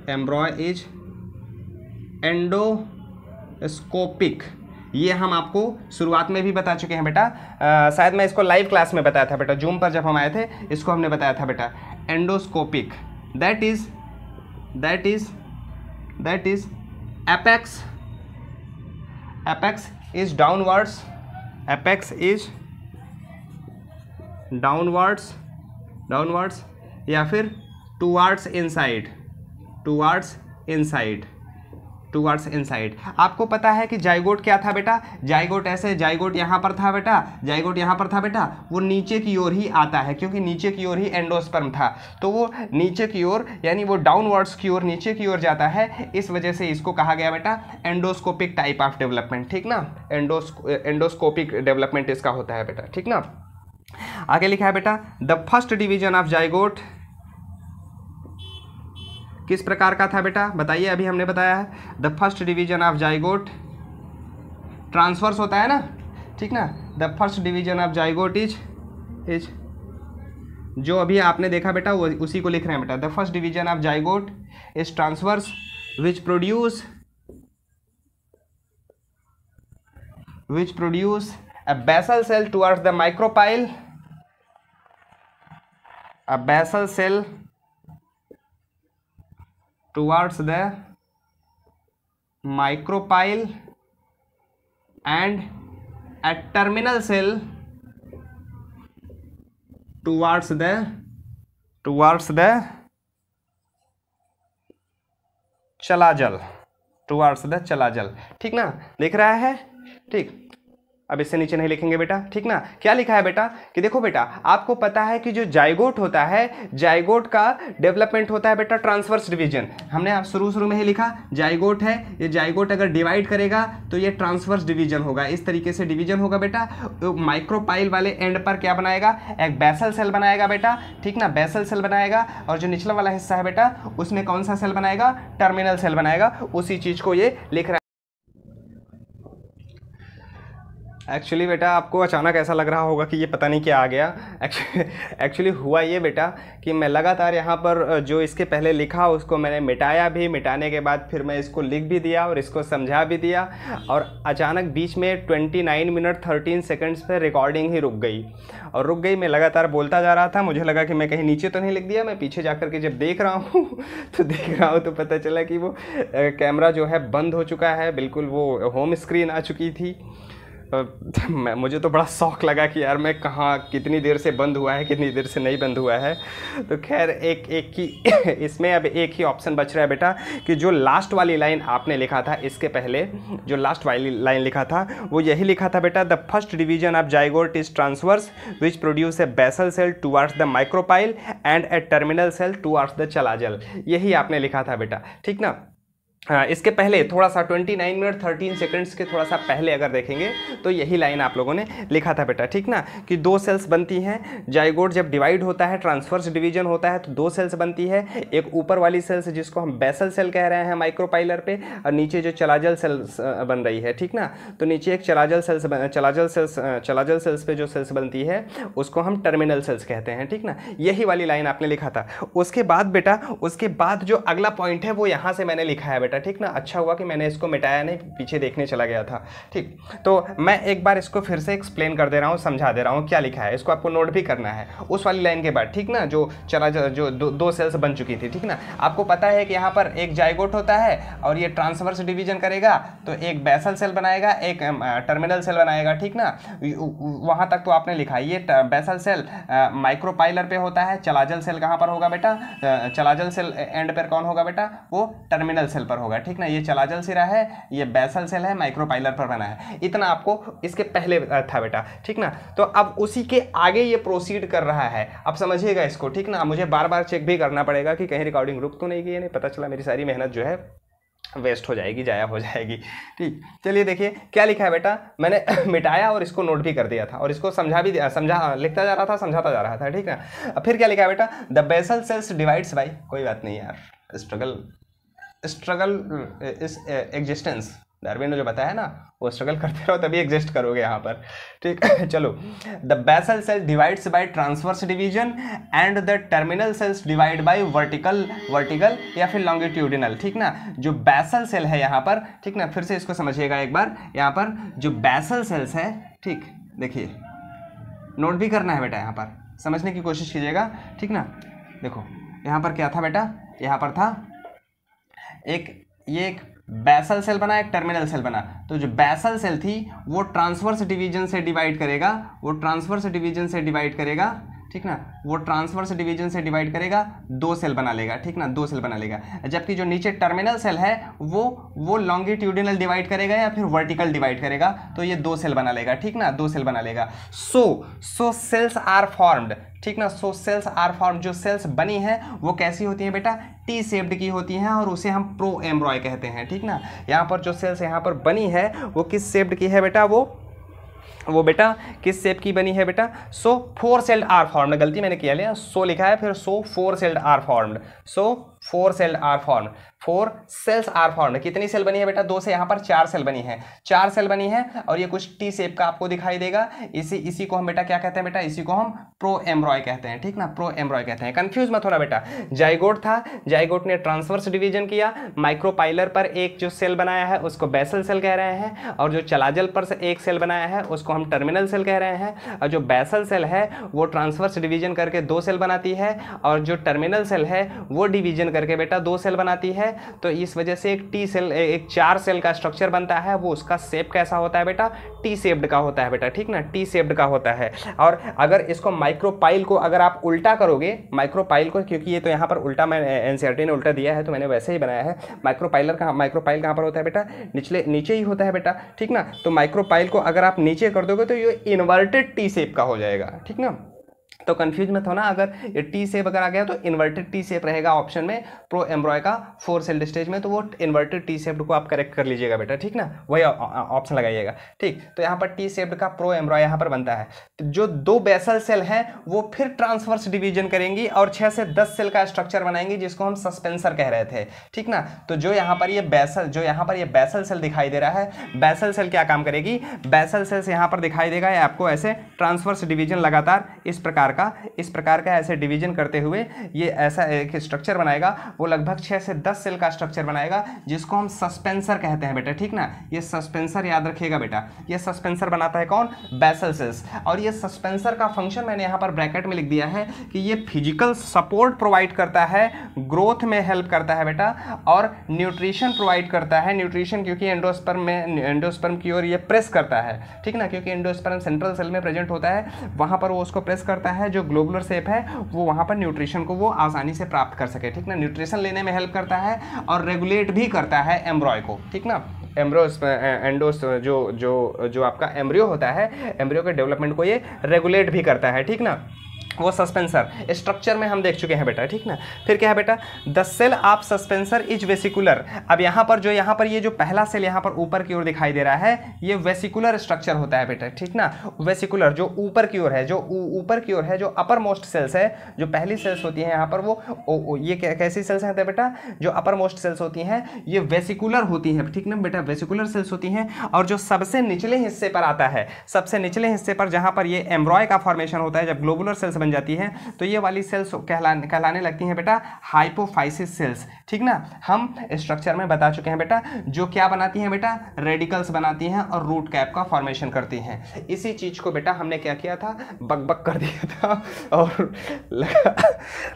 embryo is endoscopic. ये हम आपको शुरुआत में भी बता चुके हैं बेटा, शायद मैं इसको लाइव क्लास में बताया था बेटा, जूम पर जब हम आए थे इसको हमने बताया था बेटा, endoscopic. That is apex is downwards या फिर towards inside। आपको पता है कि जाइगोट क्या था बेटा, जाइगोट यहाँ पर था बेटा, वो नीचे की ओर ही आता है क्योंकि नीचे की ओर ही एंडोस्पर्म था, तो वो नीचे की ओर यानी वो डाउनवर्ड्स की ओर, नीचे की ओर जाता है, इस वजह से इसको कहा गया बेटा एंडोस्कोपिक टाइप ऑफ डेवलपमेंट, ठीक ना। एंडोस्कोपिक डेवलपमेंट इसका होता है बेटा, ठीक ना। आगे लिखा है बेटा, the first division of zygote किस प्रकार का था बेटा, बताइए। अभी हमने बताया है the first division of zygote transverse होता है ना, ठीक ना। The first division of zygote is जो अभी आपने देखा बेटा वो उसी को लिख रहे हैं बेटा। The first division of zygote is transverse which produce a basal cell towards the micropyle, and a terminal cell towards the चलाजल, ठीक ना, दिख रहा है, ठीक। अब इससे नीचे नहीं लिखेंगे बेटा, ठीक ना। क्या लिखा है बेटा कि देखो बेटा, आपको पता है कि जो जाइगोट होता है, जाइगोट का डेवलपमेंट होता है बेटा ट्रांसवर्स डिवीजन। हमने आप शुरू में ही लिखा, जाइगोट है, ये जाइगोट अगर डिवाइड करेगा तो ये ट्रांसवर्स डिवीजन होगा, इस तरीके से डिवीजन होगा बेटा। तो माइक्रोपाइल वाले एंड पर क्या बनाएगा, एक बेसल सेल बनाएगा बेटा, ठीक ना, बेसल सेल बनाएगा, और जो निचला वाला हिस्सा है बेटा उसमें कौन सा सेल बनाएगा, टर्मिनल सेल बनाएगा। उसी चीज को ये लिख रहा है। एक्चुअली बेटा आपको अचानक ऐसा लग रहा होगा कि ये पता नहीं क्या आ गया। एक्चुअली हुआ ये बेटा कि मैं लगातार यहाँ पर जो इसके पहले लिखा उसको मैंने मिटाया भी, मिटाने के बाद फिर मैं इसको लिख भी दिया और इसको समझा भी दिया, और अचानक बीच में 29 मिनट 13 सेकंड्स पे रिकॉर्डिंग ही रुक गई। और रुक गई, मैं लगातार बोलता जा रहा था, मुझे लगा कि मैं कहीं नीचे तो नहीं लिख दिया। मैं पीछे जा कर के जब देख रहा हूँ तो देख रहा हूँ तो पता चला कि वो कैमरा जो है बंद हो चुका है, बिल्कुल वो होम स्क्रीन आ चुकी थी। मुझे तो बड़ा शौक लगा कि यार मैं कहाँ, कितनी देर से बंद हुआ है, कितनी देर से नहीं बंद हुआ है। तो खैर एक ही इसमें अब एक ही ऑप्शन बच रहा है बेटा कि जो लास्ट वाली लाइन आपने लिखा था, इसके पहले जो लास्ट वाली लाइन लिखा था वो यही लिखा था बेटा, the first division of zygote is transverse which produce a basal cell towards the micropyle and a terminal cell towards the chalazal. यही आपने लिखा था बेटा, ठीक ना। इसके पहले थोड़ा सा 29 मिनट 13 सेकंड्स के थोड़ा सा पहले अगर देखेंगे तो यही लाइन आप लोगों ने लिखा था बेटा, ठीक ना, कि दो सेल्स बनती हैं। जाइगोट जब डिवाइड होता है, ट्रांसवर्स डिवीजन होता है, तो दो सेल्स बनती है। एक ऊपर वाली सेल्स जिसको हम बेसल सेल कह रहे हैं माइक्रोपाइलर पे, और नीचे जो चलाजल सेल्स बन रही है, ठीक ना। तो नीचे एक चलाजल सेल्स पे जो सेल्स बनती है उसको हम टर्मिनल सेल्स कहते हैं, ठीक ना। यही वाली लाइन आपने लिखा था। उसके बाद बेटा, उसके बाद जो अगला पॉइंट है वो यहाँ से मैंने लिखा है बेटा, ठीक ना। अच्छा हुआ कि मैंने इसको मिटाया नहीं, पीछे देखने चला गया था, ठीक। तो मैं एक बार इसको फिर से एक्सप्लेन कर दे रहा हूँ, समझा दे रहा हूँ क्या लिखा है। इसको आपको नोट भी करना है उस वाली लाइन के बाद, ठीक ना, जो दो सेल्स बन चुकी थी, ठीक ना। आपको पता है कि यहाँ पर एक जाइगोट होता है और ये ट्रांसवर्स डिवीजन करेगा तो एक बेसल सेल बनाएगा, एक टर्मिनल सेल बनाएगा, ठीक ना। वहाँ तक तो आपने लिखा है। ये बेसल सेल माइक्रोपाइलर पे होता है, चलाजल सेल कहाँ पर होगा बेटा, चलाजल सेल एंड पर कौन होगा बेटा, वो टर्मिनल सेल पर होगा, ठीक ना। ये चलाजल सिरा है, ये बेसल सेल है, माइक्रोपाइलर पर बना है। इतना आपको इसके पहले था बेटा, ठीक ना। तो अब उसी के आगे ये प्रोसीड कर रहा है, अब समझिएगा इसको, ठीक ना। मुझे बार बार चेक भी करना पड़ेगा कि कहीं रिकॉर्डिंग रुक तो नहीं गई है, नहीं पता चला मेरी सारी मेहनत जो है वेस्ट हो जाएगी, जाया हो जाएगी, ठीक। चलिए देखिए क्या लिखा है बेटा, मैंने मिटाया और इसको नोट भी कर दिया था और इसको लिखता जा रहा था, समझाता जा रहा था, ठीक है। अब फिर क्या लिखा है बेटा, the basal cells divides by, कोई बात नहीं यार, स्ट्रगल इज एग्जिस्टेंस, डार्विन ने जो बताया ना, वो स्ट्रगल करते रहो तभी एग्जिस्ट करोगे यहाँ पर, ठीक। चलो, the basal cell divides by transverse division and the terminal cells divide by vertical या फिर लॉन्गिट्यूडिनल, ठीक ना। जो बेसल सेल है यहाँ पर, ठीक ना, फिर से इसको समझिएगा एक बार। यहाँ पर जो बेसल सेल्स है, ठीक, देखिए नोट भी करना है बेटा, यहाँ पर समझने की कोशिश कीजिएगा, ठीक ना। देखो यहाँ पर क्या था बेटा, यहाँ पर था ये एक बेसल सेल बना, एक टर्मिनल सेल बना। तो जो बेसल सेल थी वो ट्रांसवर्स डिवीजन से डिवाइड करेगा, ठीक ना। वो ट्रांसवर्स डिवीजन से डिवाइड करेगा, दो सेल बना लेगा, ठीक ना, दो सेल बना लेगा। जबकि जो नीचे टर्मिनल सेल है वो लॉन्गिट्यूडिनल डिवाइड करेगा या फिर वर्टिकल डिवाइड करेगा, तो ये दो सेल बना लेगा, ठीक ना, दो सेल बना लेगा। सो सेल्स आर फॉर्म्ड, ठीक ना। सो सेल्स आर फॉर्म, जो सेल्स बनी हैं वो कैसी होती हैं बेटा, टी शेप्ड की होती हैं और उसे हम प्रो एम्ब्रॉय कहते हैं, ठीक ना। यहाँ पर जो सेल्स यहाँ पर बनी है वो किस शेप्ड की है बेटा, वो बेटा किस शेप की बनी है बेटा, सो 4 सेल्ड आर फॉर्म्ड। गलती मैंने किया लिया, सो लिखा है, फिर so 4 celled are formed, so 4 celled are formed, 4 cells are formed. कितनी सेल बनी है बेटा, 2 से यहाँ पर 4 सेल बनी है, 4 सेल बनी है और ये कुछ टी शेप का आपको दिखाई देगा। इसी को हम बेटा क्या कहते हैं बेटा, इसी को हम प्रो एम्ब्रॉय कहते हैं, ठीक ना, प्रो एम्ब्रॉय कहते हैं। कंफ्यूज मत होना बेटा, जाइगोट था, जाइगोट ने ट्रांसवर्स डिवीजन किया, माइक्रोपाइलर पर एक जो सेल बनाया है उसको बेसल सेल कह रहे हैं, और जो चलाजल पर से एक सेल बनाया है उसको हम टर्मिनल सेल कह रहे हैं। और जो बेसल सेल है वो ट्रांसवर्स डिवीजन करके 2 सेल बनाती है, और जो टर्मिनल सेल है वो डिवीजन करके बेटा 2 सेल बनाती है। तो इस वजह से एक 4 सेल का स्ट्रक्चर बनता है। वो उसका शेप कैसा होता है बेटा, टी शेप्ड का होता है बेटा, ठीक ना, टी शेप्ड का होता है। और अगर इसको माइक्रोपाइल को अगर आप उल्टा करोगे, माइक्रोपाइल को, क्योंकि ये तो यहाँ पर उल्टा मैं एनसीईआरटी ने उल्टा दिया है तो मैंने वैसे ही बनाया है। माइक्रोपाइल कहाँ पर होता है बेटा, नीचे ही होता है बेटा, ठीक ना। तो माइक्रोपाइल को अगर आप नीचे कर दोगे तो ये इन्वर्टेड टी शेप का हो जाएगा, ठीक ना। तो कंफ्यूज मत होना, अगर ये टी शेप अगर आ गया तो इन्वर्टेड टी शेप रहेगा ऑप्शन में प्रो एम्ब्रॉय का 4 सेल्ड स्टेज में, तो वो इन्वर्टेड टी शेप्ड को आप करेक्ट कर लीजिएगा बेटा, ठीक ना, वही ऑप्शन लगाइएगा, ठीक। तो यहाँ पर टी शेप्ड का प्रो एम्ब्रॉय यहाँ पर बनता है। तो जो 2 बेसल सेल हैं वो फिर ट्रांसवर्स डिवीजन करेंगी और 6 से 10 सेल का स्ट्रक्चर बनाएंगी, जिसको हम सस्पेंसर कह रहे थे, ठीक ना। तो जो यहाँ पर ये बेसल सेल दिखाई दे रहा है, बेसल सेल क्या काम करेगी, बेसल सेल यहाँ पर दिखाई देगा, ये आपको ऐसे ट्रांसवर्स डिवीजन लगातार इस प्रकार का ऐसे डिवीजन करते हुए ये ऐसा एक स्ट्रक्चर बनाएगा, वो लगभग 6 से 10 सेल का स्ट्रक्चर बनाएगा, जिसको हम सस्पेंसर कहते हैं बेटा, ठीक ना। ये सस्पेंसर याद रखिएगा बेटा, ये सस्पेंसर बनाता है कौन, बेसल सेल्स। और ये सस्पेंसर का फंक्शन मैंने यहाँ पर ब्रैकेट में लिख दिया है कि ये फिजिकल सपोर्ट प्रोवाइड करता है, ग्रोथ में हेल्प करता है बेटा, और न्यूट्रिशन प्रोवाइड करता है। न्यूट्रिशन क्योंकि एंडोस्पर्म की ओर ये प्रेस करता है, ठीक ना, क्योंकि एंडोस्पर्म सेंट्रल सेल में प्रेजेंट होता है, वहाँ पर वो उसको प्रेस करता है, जो ग्लोबुलर शेप है वो वहाँ पर न्यूट्रिशन को वो आसानी से प्राप्त कर सके, ठीक ना। न्यूट्रिशन लेने में हेल्प करता है और रेगुलेट भी करता है एम्ब्रॉय को, ठीक ना। जो आपका एम्ब्रियो होता है, एम्ब्रियो के डेवलपमेंट को ये रेगुलेट भी करता है, ठीक ना। वो सस्पेंसर स्ट्रक्चर में हम देख चुके हैं बेटा, ठीक ना। फिर क्या है बेटा, the cell of suspensor is vesicular. अब यहाँ पर ये जो पहला सेल यहाँ पर ऊपर की ओर दिखाई दे रहा है, ये वेसिकुलर स्ट्रक्चर होता है बेटा, ठीक ना। वेसिकुलर जो ऊपर की ओर है, जो अपर मोस्ट सेल्स है, जो पहली सेल्स होती हैं यहाँ पर वो ये कैसी सेल्स हैं बेटा, जो अपर मोस्ट सेल्स होती हैं ये वेसिकुलर होती हैं, ठीक ना बेटा, वेसिकुलर सेल्स होती हैं। और जो सबसे निचले हिस्से पर आता है, सबसे निचले हिस्से पर जहाँ पर ये एम्ब्रॉय का फॉर्मेशन होता है, जब ग्लोबुलर सेल्स बन जाती है तो ये वाली सेल्स कहलाने लगती हैं बेटा हाइपोफाइसिस सेल्स, ठीक ना। हम स्ट्रक्चर में बता चुके हैं बेटा, जो क्या बनाती हैं बेटा, रेडिकल्स बनाती हैं और रूट कैप का फॉर्मेशन करती हैं। इसी चीज को बेटा हमने क्या किया था, बकबक कर दिया था और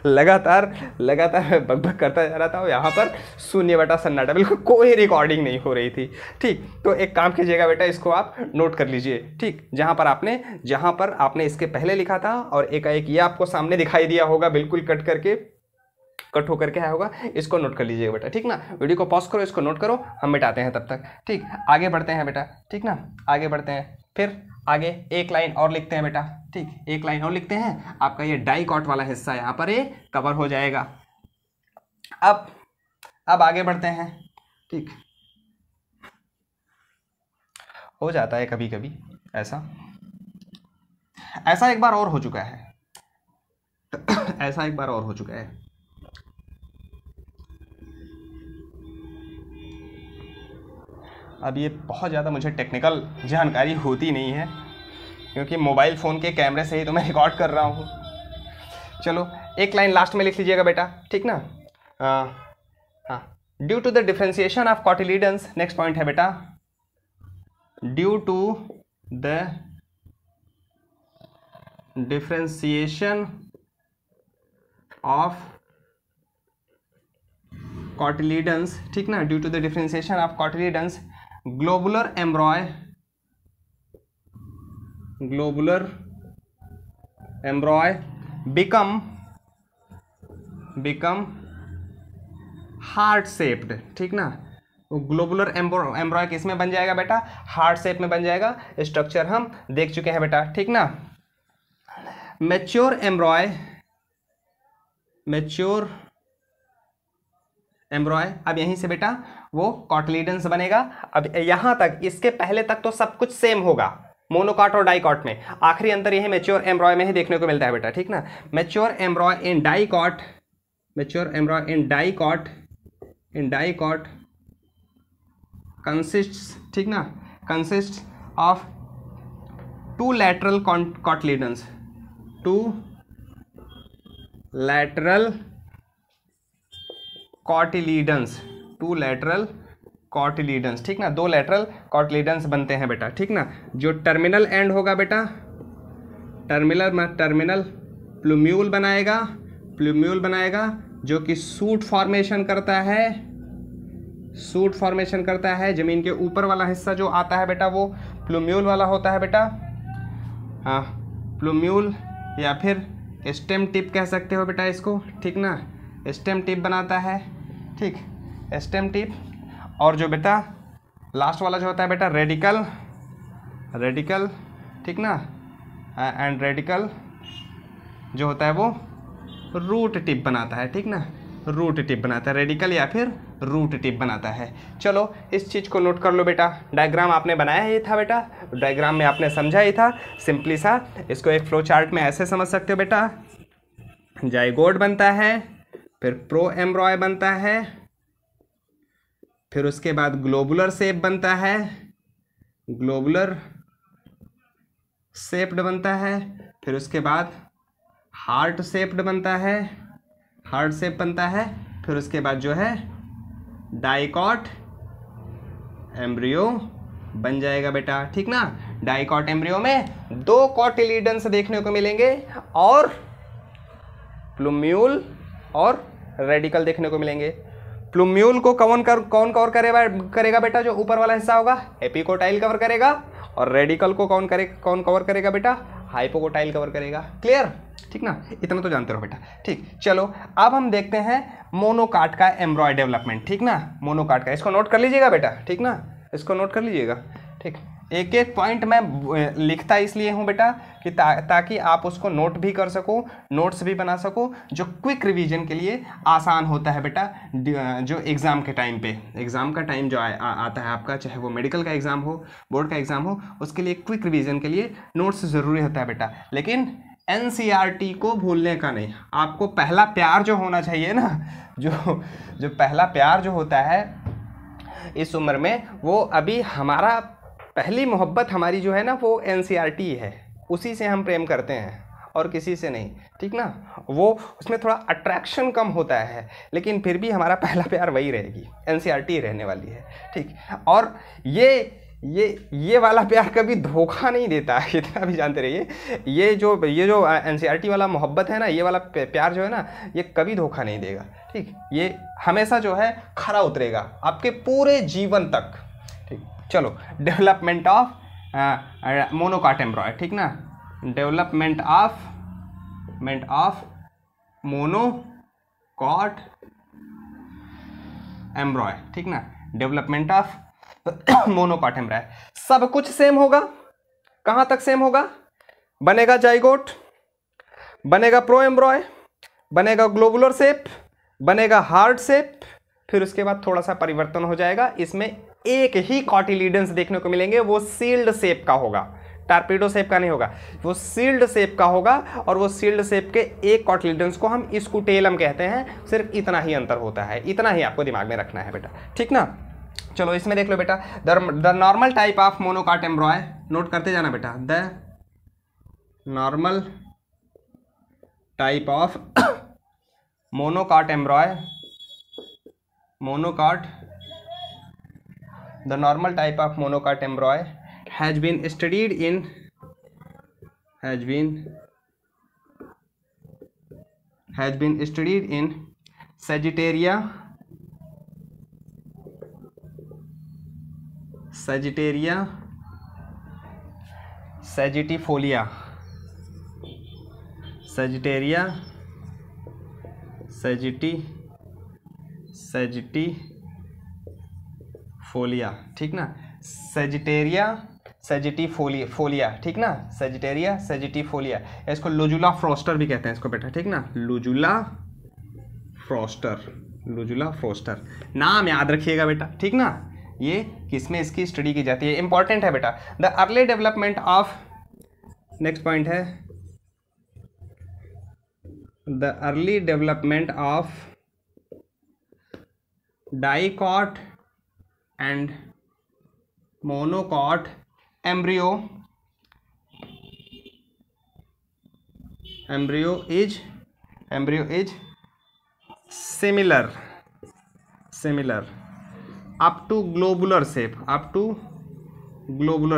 लगातार बकबक करता जा रहा था, और यहाँ पर शून्य बटा सन्नाटा, बिल्कुल कोई रिकॉर्डिंग नहीं हो रही थी, ठीक। तो एक काम कीजिएगा बेटा, इसको आप नोट कर लीजिए, ठीक। जहाँ पर आपने इसके पहले लिखा था और एक ये आपको सामने दिखाई दिया होगा, बिल्कुल कट होकर के आया होगा, इसको नोट कर लीजिएगा बेटा, ठीक ना। वीडियो को पॉज करो, इसको नोट करो, हम मिटाते हैं तब तक, ठीक। आगे बढ़ते हैं बेटा, ठीक ना, आगे बढ़ते हैं। फिर आगे एक लाइन और लिखते हैं बेटा, ठीक, एक लाइन और लिखते हैं, आपका ये डाइकॉट वाला हिस्सा यहाँ पर ये कवर हो जाएगा। अब आगे बढ़ते हैं, ठीक। हो जाता है कभी कभी ऐसा एक बार और हो चुका है ऐसा एक बार और हो चुका है। अब ये बहुत ज़्यादा मुझे टेक्निकल जानकारी होती नहीं है, क्योंकि मोबाइल फ़ोन के कैमरे से ही तो मैं रिकॉर्ड कर रहा हूँ। चलो एक लाइन लास्ट में लिख लीजिएगा बेटा, ठीक ना। हाँ, due to the differentiation of cotyledons, next point है बेटा, due to the differentiation of cotyledons, ठीक ना, due to the differentiation of cotyledons, globular embryo become heart shaped, ठीक ना। ग्लोबुलर एम्ब्रॉय किस में बन जाएगा बेटा, हार्ट शेप में बन जाएगा। स्ट्रक्चर हम देख चुके हैं बेटा, ठीक ना। मैच्योर एम्ब्रॉय, अब यहीं से बेटा वो कॉटिलीडन्स बनेगा। अब यहां तक, इसके पहले तक तो सब कुछ सेम होगा मोनोकॉट और डाइकॉट में, आखिरी अंतर यही मैच्योर एम्ब्रॉय में ही देखने को मिलता है बेटा, ठीक ना। Mature embryo in dicot consists, ठीक ना, consist of two lateral cotyledons, ठीक ना। 2 लैटरल कॉटिलीडन्स बनते हैं बेटा, ठीक ना। जो टर्मिनल एंड होगा बेटा, टर्मिनल प्लूम्यूल बनाएगा, जो कि सूट फॉर्मेशन करता है। जमीन के ऊपर वाला हिस्सा जो आता है बेटा वो प्लूम्यूल वाला होता है बेटा, हाँ, प्लूम्यूल या फिर स्टेम टिप कह सकते हो बेटा इसको, ठीक ना। स्टेम टिप बनाता है, ठीक, स्टेम टिप। और जो बेटा लास्ट वाला जो होता है बेटा रेडिकल, ठीक ना, एंड रेडिकल जो होता है वो रूट टिप बनाता है, ठीक ना, रूट टिप बनाता है, रेडिकल या फिर रूट टिप बनाता है। चलो इस चीज़ को नोट कर लो बेटा। डायग्राम आपने बनाया ही था बेटा, डायग्राम में आपने समझा ही था, सिंपली सा इसको एक फ्लो चार्ट में ऐसे समझ सकते हो बेटा। जाइगोट बनता है, फिर प्रो एम्ब्रॉय बनता है, फिर उसके बाद ग्लोबुलर शेप बनता है, ग्लोबुलर शेप्ड बनता है, फिर उसके बाद हार्ट शेप्ड बनता है, हार्ट शेप बनता है, फिर उसके बाद जो है डाइकॉट एम्ब्रियो बन जाएगा बेटा, ठीक ना। डाइकॉट एम्ब्रियो में 2 कॉटिलीडन्स देखने को मिलेंगे और प्लूम्यूल और रेडिकल देखने को मिलेंगे। प्लूम्यूल को कौन कवर करेगा बेटा, जो ऊपर वाला हिस्सा होगा एपिकोटाइल कवर करेगा, और रेडिकल को कौन कवर करेगा बेटा, हाइपोकोटाइल कवर करेगा। क्लियर, ठीक ना, इतना तो जानते रहो बेटा। ठीक, चलो अब हम देखते हैं मोनोकाट का एम्ब्रॉय डेवलपमेंट, ठीक ना, मोनोकाट का। इसको नोट कर लीजिएगा बेटा, ठीक ना, इसको नोट कर लीजिएगा। ठीक, एक एक पॉइंट मैं लिखता इसलिए हूँ बेटा कि ताकि आप उसको नोट भी कर सको, नोट्स भी बना सको, जो क्विक रिवीजन के लिए आसान होता है बेटा। जो एग्ज़ाम के टाइम पे, एग्ज़ाम का टाइम जो आता है आपका, चाहे वो मेडिकल का एग्ज़ाम हो, बोर्ड का एग्ज़ाम हो, उसके लिए क्विक रिवीजन के लिए नोट्स ज़रूरी होता है बेटा। लेकिन एनसीईआरटी को भूलने का नहीं, आपको पहला प्यार जो होना चाहिए ना, जो पहला प्यार जो होता है इस उम्र में, वो अभी हमारा पहली मोहब्बत हमारी जो है ना, वो एनसीईआरटी है, उसी से हम प्रेम करते हैं और किसी से नहीं, ठीक ना। वो उसमें थोड़ा अट्रैक्शन कम होता है, लेकिन फिर भी हमारा पहला प्यार वही रहेगी, एनसीईआरटी रहने वाली है, ठीक। और ये वाला प्यार कभी धोखा नहीं देता है, इतना भी जानते रहिए। ये जो एनसीईआरटी वाला मोहब्बत है ना, ये वाला प्यार जो है ना, ये कभी धोखा नहीं देगा, ठीक। ये हमेशा जो है खरा उतरेगा आपके पूरे जीवन तक, ठीक। चलो, डेवलपमेंट ऑफ मोनोकाट एम्ब्रॉय, ठीक ना, डेवलपमेंट ऑफ मोनोकाट एम्ब्रॉय, ठीक ना, डेवलपमेंट ऑफ मोनोकाट एम्ब्रॉय। सब कुछ सेम होगा, कहां तक सेम होगा, बनेगा जाइगोट, बनेगा प्रो एम्ब्रॉय, बनेगा ग्लोबुलर शेप, बनेगा हार्ट शेप, फिर उसके बाद थोड़ा सा परिवर्तन हो जाएगा, इसमें एक ही कॉटिलीडन्स देखने को मिलेंगे, वो सील्ड शेप का होगा, टारपीडो शेप का नहीं होगा, वो सील्ड शेप का होगा। और वो सील्ड शेप के एक कॉटिलीडन्स को हम स्कूटेलम कहते हैं। सिर्फ इतना ही अंतर होता है, इतना ही आपको दिमाग में रखना है बेटा, ठीक ना। चलो इसमें देख लो बेटा, the normal type of monocot एम्ब्रॉय, note करते जाना बेटा, the normal type of monocot एम्ब्रॉय, the normal type of monocote embryo has been studied in Sagittaria sagitticifolia, फोलिया, ठीक ना, सेजिटेरिया सेजिटिफोलिया, ठीक ना, सेजिटेरिया सेजिटिफोलिया। इसको लुजुला फ्रोस्टर भी कहते हैं इसको बेटा, ठीक ना, लुजुला फ्रोस्टर, नाम याद रखिएगा बेटा, ठीक ना। ये किसमें इसकी स्टडी की जाती है, इंपॉर्टेंट है बेटा। The early development of, next point है, the early development of dicot and monocot embryo is similar up to globular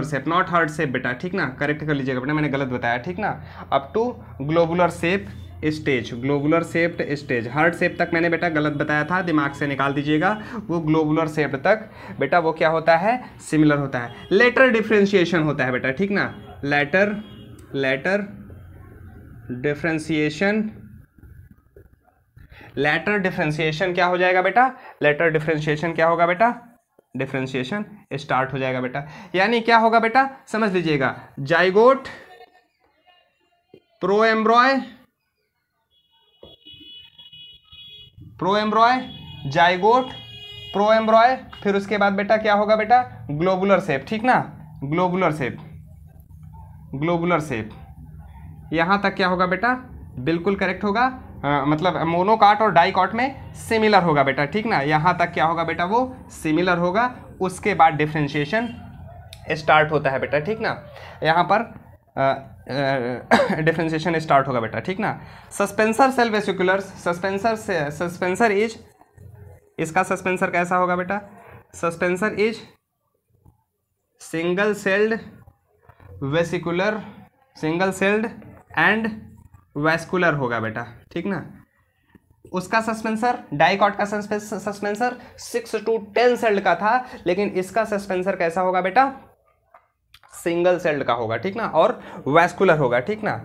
shape, not heart shape बेटा, ठीक ना, करेक्ट कर लीजिएगा बेटा, मैंने गलत बताया, ठीक ना, up to globular shape stage, globular shaped stage, heart shape तक मैंने बेटा गलत बताया था, दिमाग से निकाल दीजिएगा। वो ग्लोबुलर शेप तक बेटा वो क्या होता है, सिमिलर होता है। लेटर डिफ्रेंशिएशन होता है बेटा, ठीक ना, लेटर डिफ्रेंशिएशन क्या हो जाएगा बेटा, लेटर डिफ्रेंशिएशन क्या होगा बेटा, डिफ्रेंशिएशन स्टार्ट हो जाएगा बेटा। यानी क्या होगा बेटा, समझ लीजिएगा, zygote, pro एम्ब्रॉय, pro एम्ब्रॉय, zygote, pro एम्ब्रॉय, फिर उसके बाद बेटा क्या होगा बेटा, ग्लोबुलर शेप, ठीक ना, ग्लोबुलर शेप, ग्लोबुलर शेप। यहाँ तक क्या होगा बेटा, बिल्कुल करेक्ट होगा, मतलब मोनोकाट और डाइकॉट में सिमिलर होगा बेटा, ठीक ना, यहाँ तक क्या होगा बेटा, वो सिमिलर होगा। उसके बाद डिफ्रेंशिएशन स्टार्ट होता है बेटा, ठीक ना, यहाँ पर डिफ्रेंशिएशन स्टार्ट होगा बेटा, ठीक ना। Suspensor cell vesicular, suspensor is, इसका सस्पेंसर कैसा होगा बेटा, suspensor is single celled vesicular, single celled and vascular होगा बेटा, ठीक ना। उसका सस्पेंसर, डाइकॉट का सस्पेंसर 6 to 10 सेल्ड का था, लेकिन इसका सस्पेंसर कैसा होगा बेटा, सिंगल सेल्ड का होगा, ठीक ना, और वैस्कुलर होगा, ठीक ना।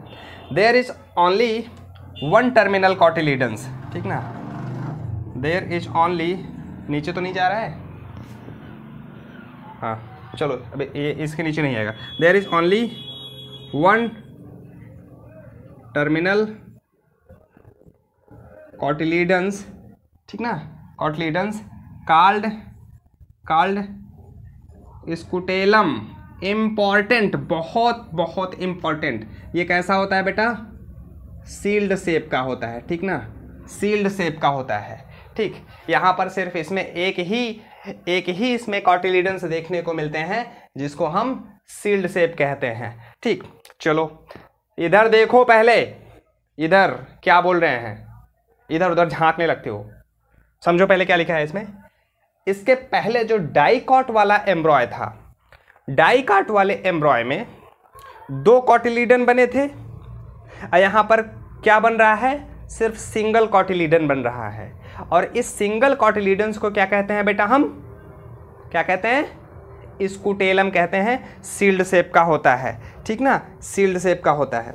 There is only one terminal cotyledons, ठीक ना, देयर इज ओनली, नीचे तो नहीं जा रहा है, हाँ चलो अभी ये इसके नीचे नहीं आएगा। There is only one terminal cotyledons, ठीक ना, कॉटिलिडन्स कॉल्ड स्कुटेलम, इम्पॉर्टेंट, बहुत बहुत इम्पॉर्टेंट। ये कैसा होता है बेटा, सील्ड शेप का होता है, ठीक ना, सील्ड शेप का होता है, ठीक। यहाँ पर सिर्फ इसमें एक ही इसमें कॉटिलिडन्स देखने को मिलते हैं जिसको हम सील्ड शेप कहते हैं, ठीक। चलो इधर देखो, पहले इधर क्या बोल रहे हैं, इधर उधर झांकने लगते हो, समझो पहले क्या लिखा है इसमें। इसके पहले जो डाइकॉट वाला एम्ब्रॉय था, डाइकॉट वाले एम्ब्रॉय में 2 कॉटिलिडन बने थे, और यहाँ पर क्या बन रहा है, सिर्फ सिंगल कॉटिलिडन बन रहा है। और इस सिंगल कॉटिलिडन्स को क्या कहते हैं बेटा, हम क्या कहते हैं, स्कुटेलम कहते हैं, सील्ड शेप का होता है, ठीक ना, सील्ड शेप का होता है।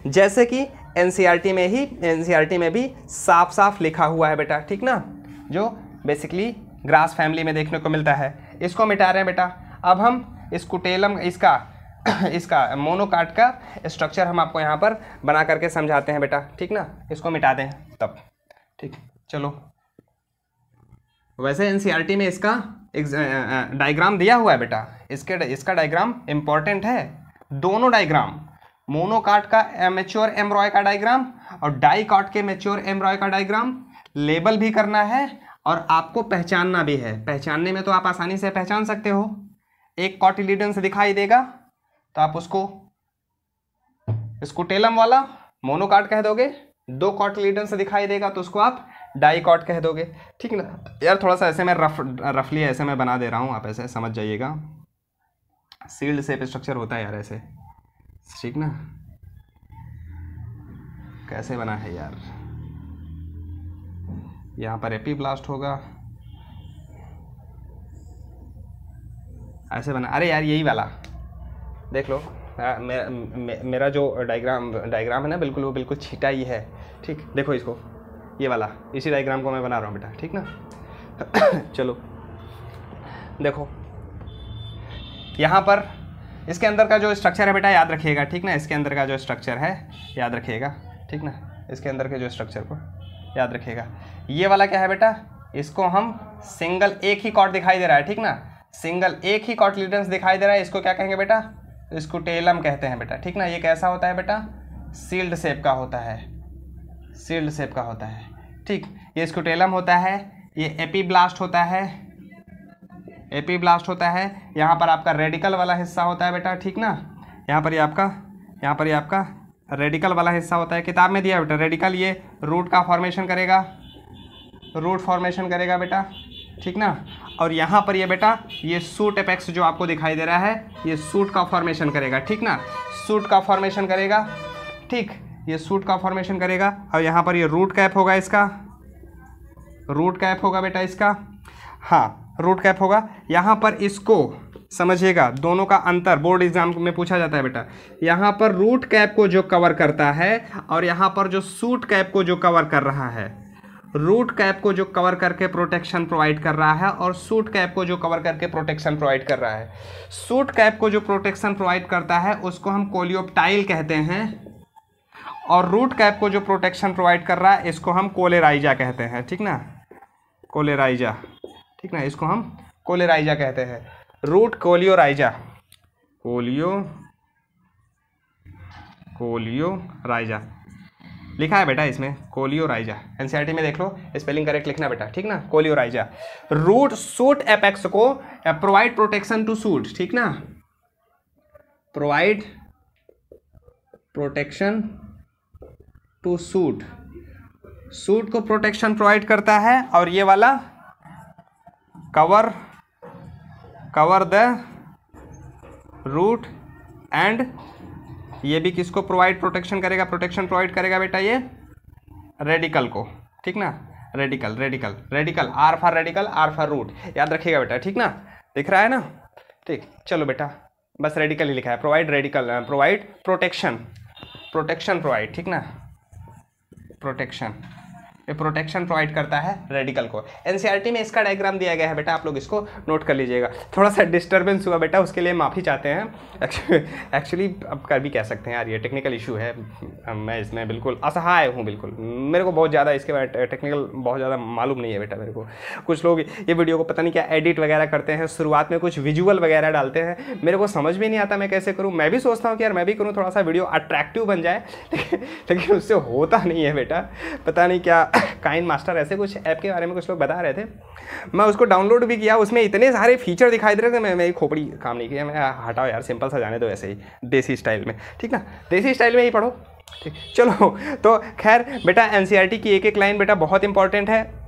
जैसे कि एनसीईआरटी में भी साफ साफ लिखा हुआ है बेटा, ठीक ना, जो बेसिकली ग्रास फैमिली में देखने को मिलता है। इसको मिटा रहे हैं बेटा। अब हम स्कुटेलम, इसका मोनोकाट का स्ट्रक्चर हम आपको यहाँ पर बना करके समझाते हैं बेटा, ठीक ना, इसको मिटा दें तब, ठीक। चलो वैसे एनसीईआरटी में इसका डायग्राम दिया हुआ है बेटा, इसका डायग्राम इम्पॉर्टेंट है। दोनों डायग्राम, मोनोकाट का मैच्योर एम्ब्रॉय का डायग्राम और डाइकॉट के मैच्योर एम्ब्रॉय का डायग्राम, लेबल भी करना है और आपको पहचानना भी है। पहचानने में तो आप आसानी से पहचान सकते हो, एक कॉटिलिडन से दिखाई देगा तो आप उसको स्कुटेलम वाला मोनोकाट कह दोगे, 2 कॉटिलिडन से दिखाई देगा तो उसको आप डाइकॉट कह दोगे, ठीक ना। यार थोड़ा सा ऐसे मैं रफली ऐसे मैं बना दे रहा हूँ, आप ऐसे समझ जाइएगा। सील्ड शेप स्ट्रक्चर होता है यार ऐसे, ठीक ना। कैसे बना है यार, यहाँ पर एपीब्लास्ट होगा, ऐसे बना। अरे यार यही वाला देख लो, मेरा जो डायग्राम है ना, बिल्कुल वो बिल्कुल छिटा ही है, ठीक। देखो इसको, ये वाला, इसी डायग्राम को मैं बना रहा हूँ बेटा, ठीक ना। चलो देखो यहाँ पर इसके अंदर का जो स्ट्रक्चर है बेटा याद रखिएगा, ठीक ना। इसके अंदर का जो स्ट्रक्चर है याद रखिएगा, ठीक ना। इसके अंदर के जो स्ट्रक्चर को याद रखिएगा। ये वाला क्या है बेटा, इसको हम सिंगल, एक ही कॉट दिखाई दे रहा है, ठीक ना, सिंगल एक ही कॉटिलिडन्स दिखाई दे रहा है, इसको क्या कहेंगे बेटा, स्कुटेलम कहते हैं बेटा, ठीक ना। ये कैसा होता है बेटा, सील्ड शेप का होता है, सील्ड शेप का होता है, ठीक। ये स्कुटेलम होता है, ये एपीब्लास्ट होता है, एपीब्लास्ट होता है। यहाँ पर आपका रेडिकल वाला हिस्सा होता है बेटा, ठीक ना। यहाँ पर ये आपका रेडिकल वाला हिस्सा होता है, किताब में दिया बेटा। रेडिकल ये रूट का फॉर्मेशन करेगा, रूट फॉर्मेशन करेगा बेटा, ठीक ना। और यहाँ पर ये बेटा, ये सूट एपेक्स जो आपको दिखाई दे रहा है, ये सूट का फॉर्मेशन करेगा, ठीक ना, सूट का फॉर्मेशन करेगा, ठीक। ये सूट का फॉर्मेशन करेगा। और यहाँ पर ये रूट कैप होगा, इसका रूट कैप होगा बेटा, इसका, हाँ रूट कैप होगा। यहाँ पर इसको समझिएगा, दोनों का अंतर बोर्ड एग्जाम में पूछा जाता है बेटा। यहाँ पर रूट कैप को जो कवर करता है और यहाँ पर जो सूट कैप को जो कवर कर रहा है, रूट कैप को जो कवर करके प्रोटेक्शन प्रोवाइड कर रहा है और सूट कैप को जो कवर करके प्रोटेक्शन प्रोवाइड कर रहा है। सूट कैप को जो प्रोटेक्शन प्रोवाइड करता है उसको हम कोलियोप्टाइल कहते हैं, और रूट कैप को जो प्रोटेक्शन प्रोवाइड कर रहा है इसको हम कोलेराइजा कहते हैं, ठीक ना, कोलेराइजा, ठीक ना, इसको हम कोलेराइजा कहते हैं। रूट कोलियोराइजा, कोलियोराइजा लिखा है बेटा इसमें, कोलियोराइजा, एनसीईआरटी में देख लो, स्पेलिंग करेक्ट लिखना बेटा, ठीक ना, कोलियोराइजा। रूट सूट एपेक्स को प्रोवाइड प्रोटेक्शन टू सूट, ठीक ना, provide protection to shoot, shoot को प्रोटेक्शन प्रोवाइड करता है, और ये वाला कवर द रूट एंड, ये भी किसको प्रोवाइड प्रोटेक्शन करेगा, प्रोटेक्शन प्रोवाइड करेगा बेटा ये रेडिकल को, ठीक ना, radicle, R for radicle, R for root, याद रखिएगा बेटा, ठीक ना, दिख रहा है ना, ठीक। चलो बेटा, बस रेडिकल ही लिखा है, प्रोवाइड प्रोटेक्शन प्रोवाइड, ठीक ना, प्रोटेक्शन, ये प्रोटेक्शन प्रोवाइड करता है रेडिकल को। एनसीईआरटी में इसका डायग्राम दिया गया है बेटा, आप लोग इसको नोट कर लीजिएगा। थोड़ा सा डिस्टर्बेंस हुआ बेटा, उसके लिए माफ़ी चाहते हैं। एक्चुअली अब कर भी कह सकते हैं यार, ये टेक्निकल इशू है, मैं इसमें बिल्कुल असहाय हूँ, बिल्कुल मेरे को बहुत ज़्यादा इसके बारे टेक्निकल बहुत ज़्यादा मालूम नहीं है बेटा मेरे को। कुछ लोग ये वीडियो को पता नहीं क्या एडिट वगैरह करते हैं, शुरुआत में कुछ विजुअल वगैरह डालते हैं, मेरे को समझ भी नहीं आता मैं कैसे करूँ। मैं भी सोचता हूँ कि यार मैं भी करूँ, थोड़ा सा वीडियो अट्रैक्टिव बन जाए, लेकिन उससे होता नहीं है बेटा, पता नहीं क्या। काइन मास्टर ऐसे कुछ ऐप के बारे में कुछ लोग बता रहे थे, मैं उसको डाउनलोड भी किया, उसमें इतने सारे फीचर दिखाई दे रहे थे, मेरी खोपड़ी काम नहीं किया, मैं हटाओ यार, सिंपल सा जाने दो ऐसे ही देसी स्टाइल में, ठीक ना, देसी स्टाइल में ही पढ़ो, ठीक। चलो तो खैर बेटा, एनसीईआरटी की एक एक लाइन बेटा बहुत इंपॉर्टेंट है।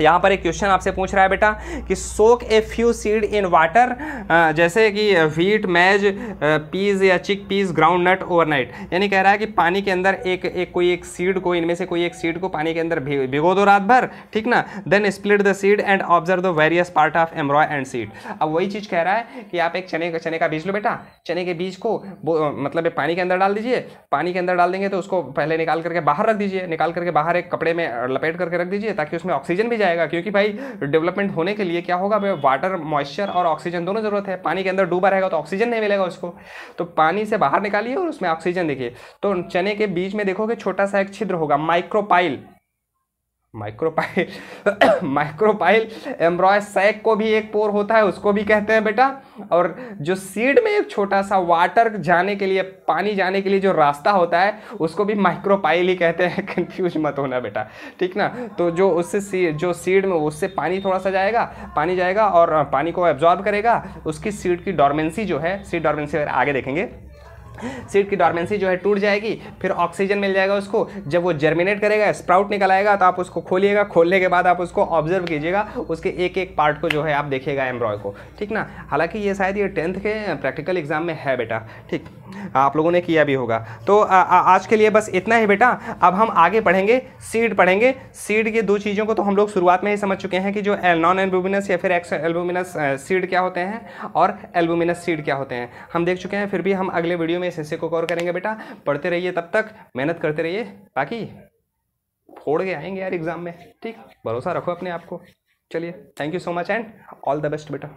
यहाँ पर एक क्वेश्चन आपसे पूछ रहा है बेटा कि soak a few seed in water, जैसे कि व्हीट, मैज, पीज या चिक पीज, ग्राउंड नट ओवरनाइट, यानी कह रहा है कि पानी के अंदर कोई एक सीड को, इनमें से कोई एक सीड को पानी के अंदर भिगो दो रात भर, ठीक ना, then split the seed and observe the various part of embryo and seed. अब वही चीज़ कह रहा है कि आप एक चने का बीज लो बेटा, चने के बीज को मतलब पानी के अंदर डाल दीजिए, पानी के अंदर डाल देंगे तो उसको पहले निकाल करके बाहर रख दीजिए, निकाल करके बाहर एक कपड़े में लपेट करके रख दीजिए, ताकि उसमें ऑक्सीजन भी जाएगा, क्योंकि भाई डेवलपमेंट होने के लिए क्या होगा, वाटर, मॉइस्चर और ऑक्सीजन दोनों जरूरत है। पानी के अंदर डूबा रहेगा तो ऑक्सीजन नहीं मिलेगा उसको, तो पानी से बाहर निकालिए और उसमें ऑक्सीजन देखिए। तो चने के बीज में देखोगे छोटा सा एक छिद्र होगा, माइक्रोपाइल एम्ब्रॉय सैक को भी एक पोर होता है, उसको भी कहते हैं बेटा। और जो सीड में एक छोटा सा वाटर जाने के लिए, पानी जाने के लिए जो रास्ता होता है, उसको भी माइक्रोपाइल ही कहते हैं, कंफ्यूज मत होना बेटा, ठीक ना। तो जो उससे जो सीड में उससे पानी थोड़ा सा जाएगा, पानी जाएगा और पानी को एब्जॉर्ब करेगा, उसकी सीड की डॉर्मेंसी जो है, सीड डॉर्मेंसी आगे देखेंगे, सीड की डॉर्मेंसी जो है टूट जाएगी, फिर ऑक्सीजन मिल जाएगा उसको। जब वो जर्मिनेट करेगा, स्प्राउट निकल आएगा, तो आप उसको खोलिएगा, खोलने के बाद आप उसको ऑब्जर्व कीजिएगा, उसके एक एक पार्ट को जो है आप देखिएगा एम्ब्रॉय को, ठीक ना। हालांकि ये शायद ये 10th के प्रैक्टिकल एग्जाम में है बेटा, ठीक, आप लोगों ने किया भी होगा। तो आज के लिए बस इतना ही बेटा। अब हम आगे पढ़ेंगे, सीड पढ़ेंगे। सीड के दो चीज़ों को तो हम लोग शुरुआत में ही समझ चुके हैं कि जो नॉन एल्बुमिनस या फिर एक्स एल्बुमिनस सीड क्या होते हैं और एल्बुमिनस सीड क्या होते हैं, हम देख चुके हैं। फिर भी हम अगले वीडियो में इस हिस्से को कवर करेंगे बेटा। पढ़ते रहिए, तब तक मेहनत करते रहिए, बाकी फोड़ के आएंगे यार एग्जाम में, ठीक। भरोसा रखो अपने आप को। चलिए, thank you so much and all the best बेटा।